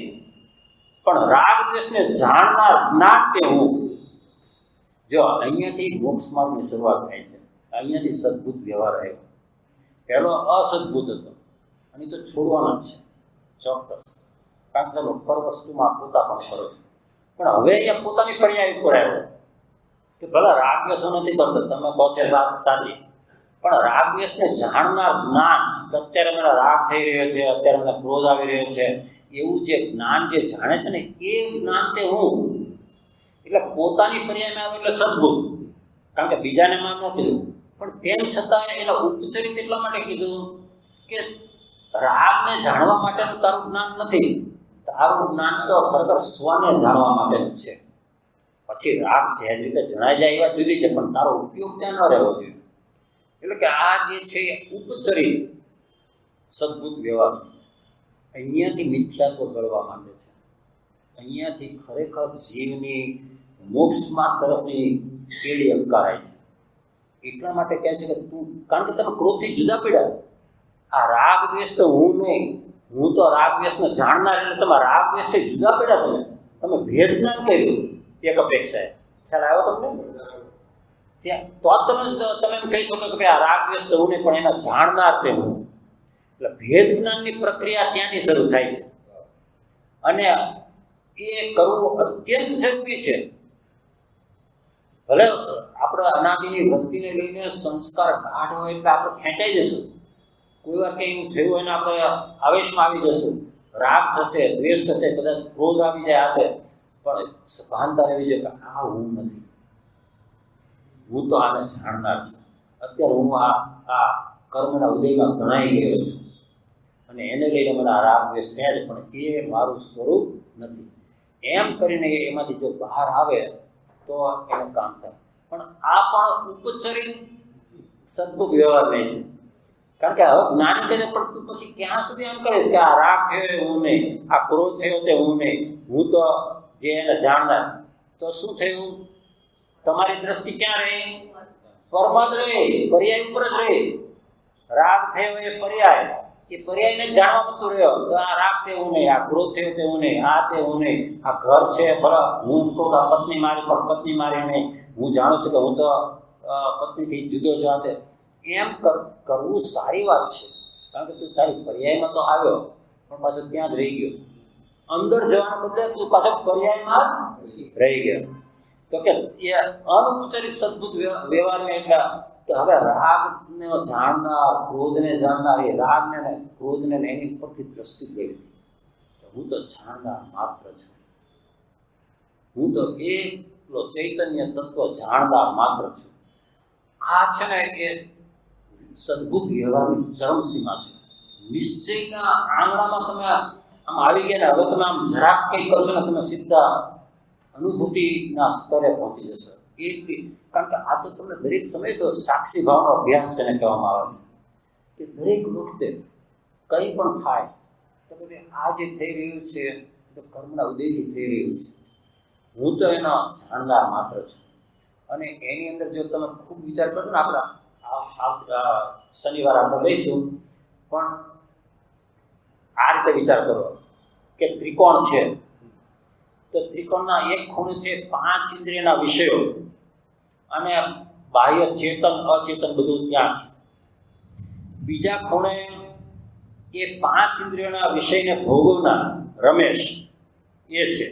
પણ રાગ દ્વેષને જાણનાર જ્ઞાન તે હું. જો અહીંયાથી મોક્ષ માર્ગની શરૂઆત થાય છે, અહીંયાથી સદભૂત વ્યવહાર આવ્યો. પહેલો અસદભૂત હતો અને તો છોડવાનો જ છે ચોક્કસ, કારણ કે તમે પર વસ્તુમાં પોતા પણ કરો છો. પણ હવે અહીંયા પોતાની પર્યાય ઉપર આવ્યો કે ભલે રાગ દ્વેષો નથી કરતો, તમે કહો છો વાત સાચી, પણ રાગ દ્વેષને જાણનાર જ્ઞાન કે અત્યારે મને રાગ થઈ રહ્યો છે, અત્યારે મને ક્રોધ આવી રહ્યો છે, એવું જે જ્ઞાન જે જાણે છે ને એ જ્ઞાન તે હું. એટલે પોતાની પર્યાયમાં આવે એટલે સદભૂત, કારણ કે બીજાને માં ન કીધું, પણ તેમ છતાં એના ઉપચરિત એટલા માટે કીધું કે રાગને જાણવા માટેનું તારું જ્ઞાન નથી, તારું જ્ઞાન તો ખરેખર સ્વને જાણવા માટેનું છે. પછી રાગ સહેજ રીતે જણાઈ જાય એવા જુદી છે, પણ તારો ઉપયોગ ત્યાં ન રહેવો જોઈએ. એટલે કે આ જે છે ઉપચરિત સદભૂત વ્યવહાર, અહીંયાથી મિથ્યાત્વ ગળવા માંડે છે, અહીંયાથી ખરેખર જીવની મોક્ષમાં તરફની કેડી અંકારાય છે. એટલા માટે કહે છે કે તું, કારણ કે તમે ક્રોધથી જુદા પડ્યા. આ રાગ દ્વેષ તો હું નહીં, હું તો રાગ દ્વેષને જાણનાર, એટલે તમે રાગ દ્વેષથી જુદા પડ્યા. તમે ભેદ જ્ઞાન કર્યું એક અપેક્ષાએ. ખ્યાલ આવ્યો તમને? ત્યાં તો તમે એમ કહી શકો કે ભાઈ આ રાગ દ્વેષ તો હું નહીં, પણ એના જાણનાર તે હું. એટલે ભેદ જ્ઞાનની પ્રક્રિયા ત્યાંથી શરૂ થાય છે, અને એ કરવું અત્યંત જરૂરી છે. ભલે આપણે અનાદિની વૃત્તિને લઈને સંસ્કાર ગાઢ હોય એટલે આપણે ખેંચાઈ જશું. કોઈ વાર કંઈ એવું થયું હોય ને આપણે આવેશમાં આવી જશું, રાગ થશે, દ્વેષ થશે, કદાચ ક્રોધ આવી જાય હાથે, પણ સભાનતા રહેવી જોઈએ કે આ હું નથી, હું તો આને જાણનાર છું. અત્યારે હું આ કર્મના ઉદયમાં ગણાઈ ગયો છું અને એને લઈને મને આ રાગ દ્વેષ થયા છે, પણ એ મારું સ્વરૂપ નથી. એમ કરીને એમાંથી જો બહાર આવે તો એનું કામ થાય. પણ આ પણ ઉપચરિત સદભૂત વ્યવહાર નહીં છે, કારણ કે હવે જ્ઞાની કહે છે પણ તું પછી ક્યાં સુધી એમ કરીશ કે આ રાગ થયો હું નહીં, આ ક્રોધ થયો તે હું નહીં, હું તો જે એને જાણનાર. તો શું થયું? તમારી દ્રષ્ટિ ક્યાં રહી? પરમદ રહી, પર્યાય ઉપર જ રહી. રાગ થયો એ પર્યાયને જાણવા બધું રહ્યો તો આ રાગ તે હું નહીં, આ ક્રોધ થયો તે હું નહીં, આ તે હું નહીં, આ ઘર છે ભલે હું એમ કહું કે આ પત્ની મારી, પણ પત્ની મારી નહીં, હું જાણું છું કે હું તો પત્નીથી જુદો જાતે. એમ કરવું સારી વાત છે, કારણ કે તું તારી પર્યાયમાં તો આવ્યો પણ પાછો ત્યાં જ રહી ગયો. અંદર જવાના બદલે તું પાછો પર્યાયમાં જ રહી ગયો. તો કે એ અનુપચરિત સદભૂત વ્યવહારને એટલે કે હવે રાગને જાણનાર, ક્રોધને જાણનાર, એ રાગને ને ક્રોધને એની ઉપરથી દ્રષ્ટિ કરી દીધી. હું તો જાણનાર માત્ર છું, હું તો એકલો ચૈતન્ય તત્વ જાણનાર માત્ર છું. આ છે ને એ સદભૂત વ્યવહારની ચરમસીમા છે. નિશ્ચયના આંગણામાં તમે આમ આવી ગયા ને હવે તમે આમ જરાક કંઈ કરશો ને તમે સીધા અનુભૂતિના સ્તરે પહોંચી જશો. કારણ કે આ તો તમને દરેક સમયે તો સાક્ષી ભાવનો અભ્યાસ છે ને કહેવામાં આવે છે કે દરેક વખતે કંઈ પણ થાય તો કે આ જે થઈ રહ્યું છે તો કર્મના ઉદયથી થઈ રહ્યું છે, હું તો એનો જાણનાર માત્ર છું. અને એની અંદર જો તમે ખૂબ વિચાર કરો ને, આપણા શનિવાર આપણે લઈશું, પણ આ રીતે વિચાર કરો કે ત્રિકોણ છે, તો ત્રિકોણના એક ખૂણે છે 5 ઇન્દ્રિયના વિષયો અને બાહ્ય ચેતન અચેતન બધું ત્યાં છે. બીજા ખૂણે એ 5 ઇન્દ્રિયોના વિષયને ભોગવનાર રમેશ એ છે,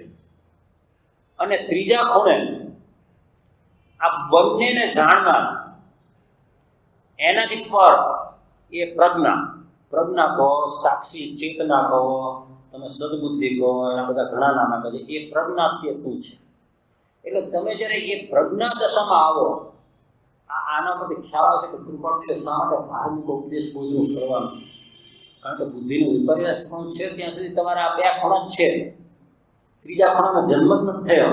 અને ત્રીજા ખૂણે આ બંનેને જાણનાર એનાથી પર એ પ્રજ્ઞા કહો, સાક્ષી ચેતના કહો, તમે સદબુદ્ધિ કહો, એના બધા ઘણા નામ આપે છે. એ પ્રજ્ઞા તે તું છે. એટલે તમે જ્યારે એ પ્રજ્ઞા દશામાં આવો, આના પરથી ખ્યાલ આવશે કે કૃપાળુએ શા માટે ધાર્મિક ઉપદેશ બોધનું કરવાનું. કારણ કે બુદ્ધિનું વિપર્યાસ પણ છે ત્યાં સુધી તમારા આ 2 ખૂણા જ છે. ત્રીજા ખૂણાનો જન્મ જ નથી થયો,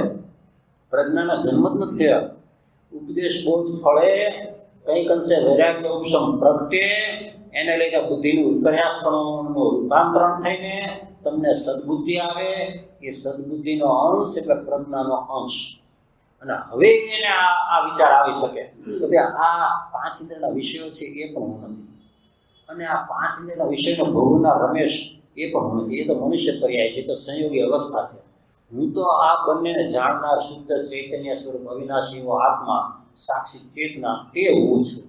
પ્રજ્ઞાનો જન્મ જ નથી થયો. ઉપદેશ બોધ ફળે કંઈક અંશે વૈરાગ્ય ઉપશમ પ્રગટે, એને લઈને બુદ્ધિનું વિપર્યાસપણું રૂપાંતરણ થઈને તમને સદબુદ્ધિ આવે. એ સદબુદ્ધિનો અંશ એટલે પ્રજ્ઞાનો અંશ. અને હવે એને આ વિચાર આવી શકે કે ભાઈ આ પાંચ ઇન્દ્રિયના વિષયો છે એ પણ હું નથી, અને આ પાંચ ઇન્દ્રિયના વિષયનો ભોગવનાર રમેશ એ પણ હું નથી. એ તો મનુષ્ય પર્યાય છે, તો સંયોગી અવસ્થા છે. હું તો આ બંનેને જાણનાર શુદ્ધ ચૈતન્ય સ્વરૂપ અવિનાશી એવો આત્મા, સાક્ષી ચેતના, તે હું છું.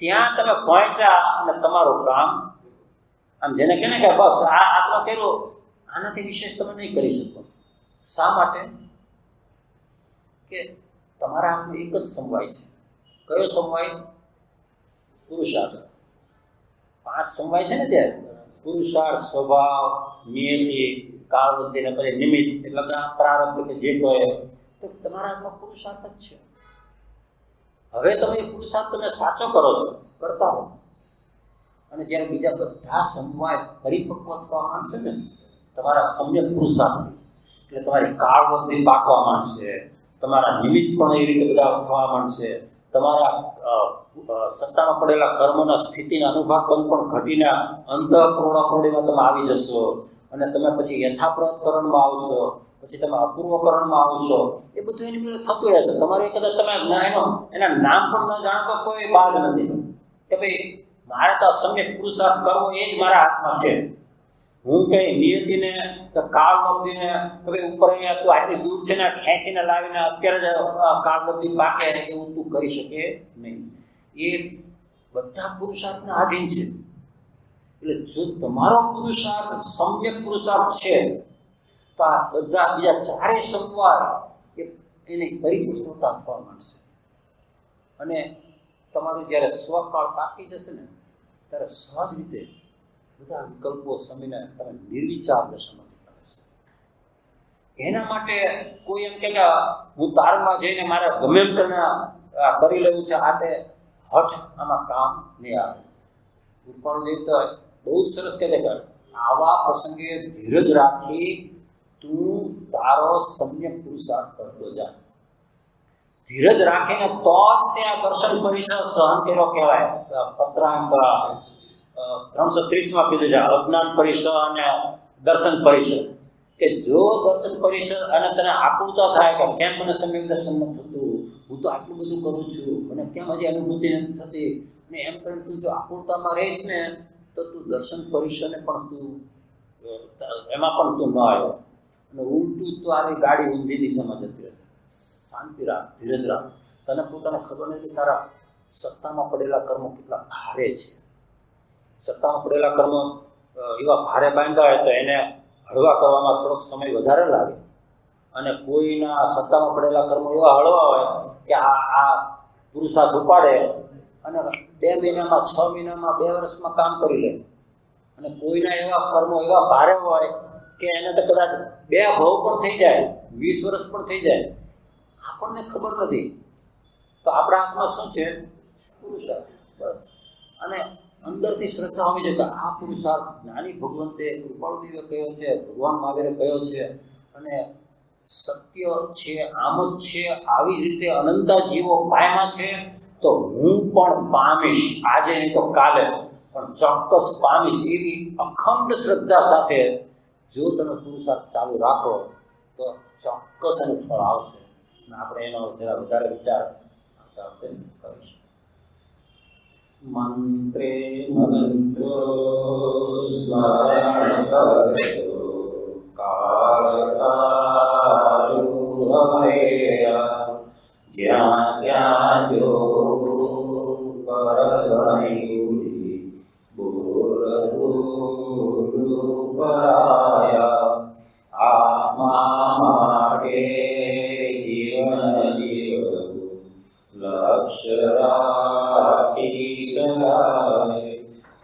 ત્યાં તમે પહોંચ્યા અને તમારું કામ આમ જેને કહે ને કે બસ આ આત્મા કર્યો, આનાથી વિશેષ તમે નહીં કરી શકો. શા માટે? કે તમારા હાથમાં એક જ સમવાય છે. કયો સમવાય? પુરુષાર્થ. પાંચ સમવાય છે ને ત્યારે પુરુષાર્થ, સ્વભાવ, નિયતિ, કાળવૃત્તિ ને પછી નિમિત્ત એટલે કે પ્રારબ્ધ કે જે કહે, તો તમારા હાથમાં પુરુષાર્થ જ છે. હવે તમે એ પુરુષાર્થ તમે સાચો કરો છો, કરતા હો, અને જ્યારે બીજા બધા સમવાય પરિપક્વ થવા માંડશે ને તમારા સમ્યક પુરુષાર્થથી, એટલે તમારી કાળવૃત્તિ પાકવા માંડશે, તમારા નિમિત્ત પણ એ રીતે બધા થવા માંડશે, તમારા સત્તામાં પડેલા કર્મના સ્થિતિના અનુભાગ બંધ પણ ઘટીને અંતઃપૂર્ણપૂર્ણિમાં તમે આવી જશો, અને તમે પછી યથાપ્રતકરણમાં આવશો, પછી તમે અપૂર્વકરણમાં આવશો. એ બધું એની મેળે થતું રહેશે. તમારે કદાચ તમે એના નામ પણ ન જાણતો કોઈ બાદ નથી કે ભાઈ મારે તો સમ્યક પુરુષાર્થ કરવો એ જ મારા હાથમાં છે. હું કઈ નિયતિને કે કાળવૃત્તિને કે ભાઈ ઉપર અહીંયા તું આટલી દૂર છે ને ખેંચીને લાવીને અત્યારે જ કાળવૃત્તિ પાકે એવું તું કરી શકે નહીં. એ બધા પુરુષાર્થના આધીન છે. એટલે જો તમારો પુરુષાર્થ સમ્યક પુરુષાર્થ છે તો આ બધા બીજા ચારે સમવાય એની પરિપૂર્ણતા થવા માંડશે, અને તમારું જ્યારે સ્વકાળ પાકી જશે ને ત્યારે સહજ રીતે બધા વિકલ્પો સમીને તમે નિર્વિચાર દશામાં જતા રહેશે. એના માટે કોઈ એમ કે હું તારમાં જઈને મારે ગમે એમ કરીને કરી લેવું છે, આ તે હઠ આમાં કામ નહીં આવે. કૃપાળુદેવ તો બહુ જ સરસ કહે છે, આવા પ્રસંગે ધીરજ રાખી તું તારો સમ્યક પુરુષાર્થ કરતો જા. ધીરજ રાખીને તો જ ત્યાં દર્શન પરિષદ સહન કર્યો કહેવાય. પત્રાંક 330માં કીધું છે અજ્ઞાન પરિષદ અને દર્શન પરિષદ, કે જો દર્શન પરિષદ અને તને આકુળતા થાય કે કેમ મને સમ્યક દર્શન નથી થતું, હું તો આટલું બધું કરું છું અને કેમ હજી અનુભૂતિ નથી થતી, અને એમ કરીને તું જો આકુળતામાં રહીશ ને તો તું દર્શન પરિષદને પણ તું એમાં પણ તું ન આવ્યો, અને ઉલટું તો આ ગાડી ઊંધી દિશામાં જતી રહેશે. શાંતિ રાખ, ધીરજ રાખ. તને પોતાને ખબર નથી તારા સત્તામાં પડેલા કર્મો કેટલા ભારે છે. સત્તામાં પડેલા કર્મો એવા ભારે બાંધ્યા હોય તો એને હળવા કરવામાં થોડોક સમય વધારે લાગે, અને કોઈના સત્તામાં પડેલા કર્મો એવા હળવા હોય કે આ પુરુષાર્થ ઉપાડે અને 2 મહિનામાં, 6 મહિનામાં, 2 વર્ષમાં કામ કરી લે, અને કોઈના એવા કર્મો એવા ભારે હોય કે એને તો કદાચ 2 ભવ પણ થઈ જાય, 20 વર્ષ પણ થઈ જાય, આપણને ખબર નથી. તો આપણા હાથમાં શું છે? પુરુષાર્થ, બસ. અને અંદરથી શ્રદ્ધા હોવી છે કે આ પુરુષાર્થ જ્ઞાની ભગવંતે કૃપાળુદેવે કહ્યો છે, ભગવાન મહાવીરે કહ્યો છે, અને સત્ય છે, આમ જ છે, આવી જ રીતે અનંતા જીવો પાયમાં છે, તો હું પણ પામીશ, આજે નહીં તો કાલે પણ ચોક્કસ પામીશ. એવી અખંડ શ્રદ્ધા સાથે જો તમે પુરુષાર્થ ચાલુ રાખો તો ચોક્કસ એનું ફળ આવશે. અને આપણે એનો જરા વધારે વિચાર કરીશું. મંત્રે મંત્રો સ્મરણ કરતો કાળકારુણયા, જ્યાં ત્યાં જો પરગણી બોલરૂપરાયા, આત્મા માટે જીવન જીવવું લક્ષ્ય રાખી સદાય,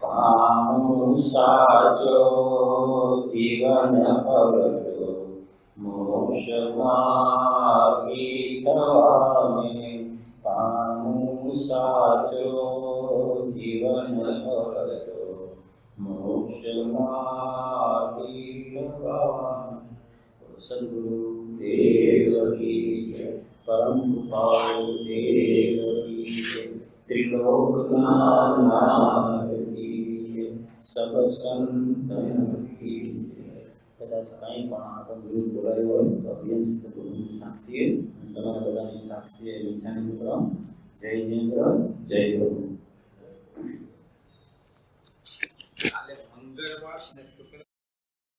પામું સાચો જીવન પરતો મોક્ષ માર્ગી થવાને, પામું સાચો જીવન પરતો મોક્ષ માર્ગી થવાને. સદગુરુ દેવ કી જય, પરમ કૃપાળુ દેવ કી જય, ત્રિલોકનાથ કી જય, સબ સંતન કી જય. કદાચ કંઈ પણ આગળ વિરુદ્ધ બોલાયું હોય તો અભિયંસ સાક્ષીએ તમારા બધાની સાક્ષીએ વિચારી મિત્રો જય જયેન્દ્ર જય ગુરુ. કાલે મંગળવાર ને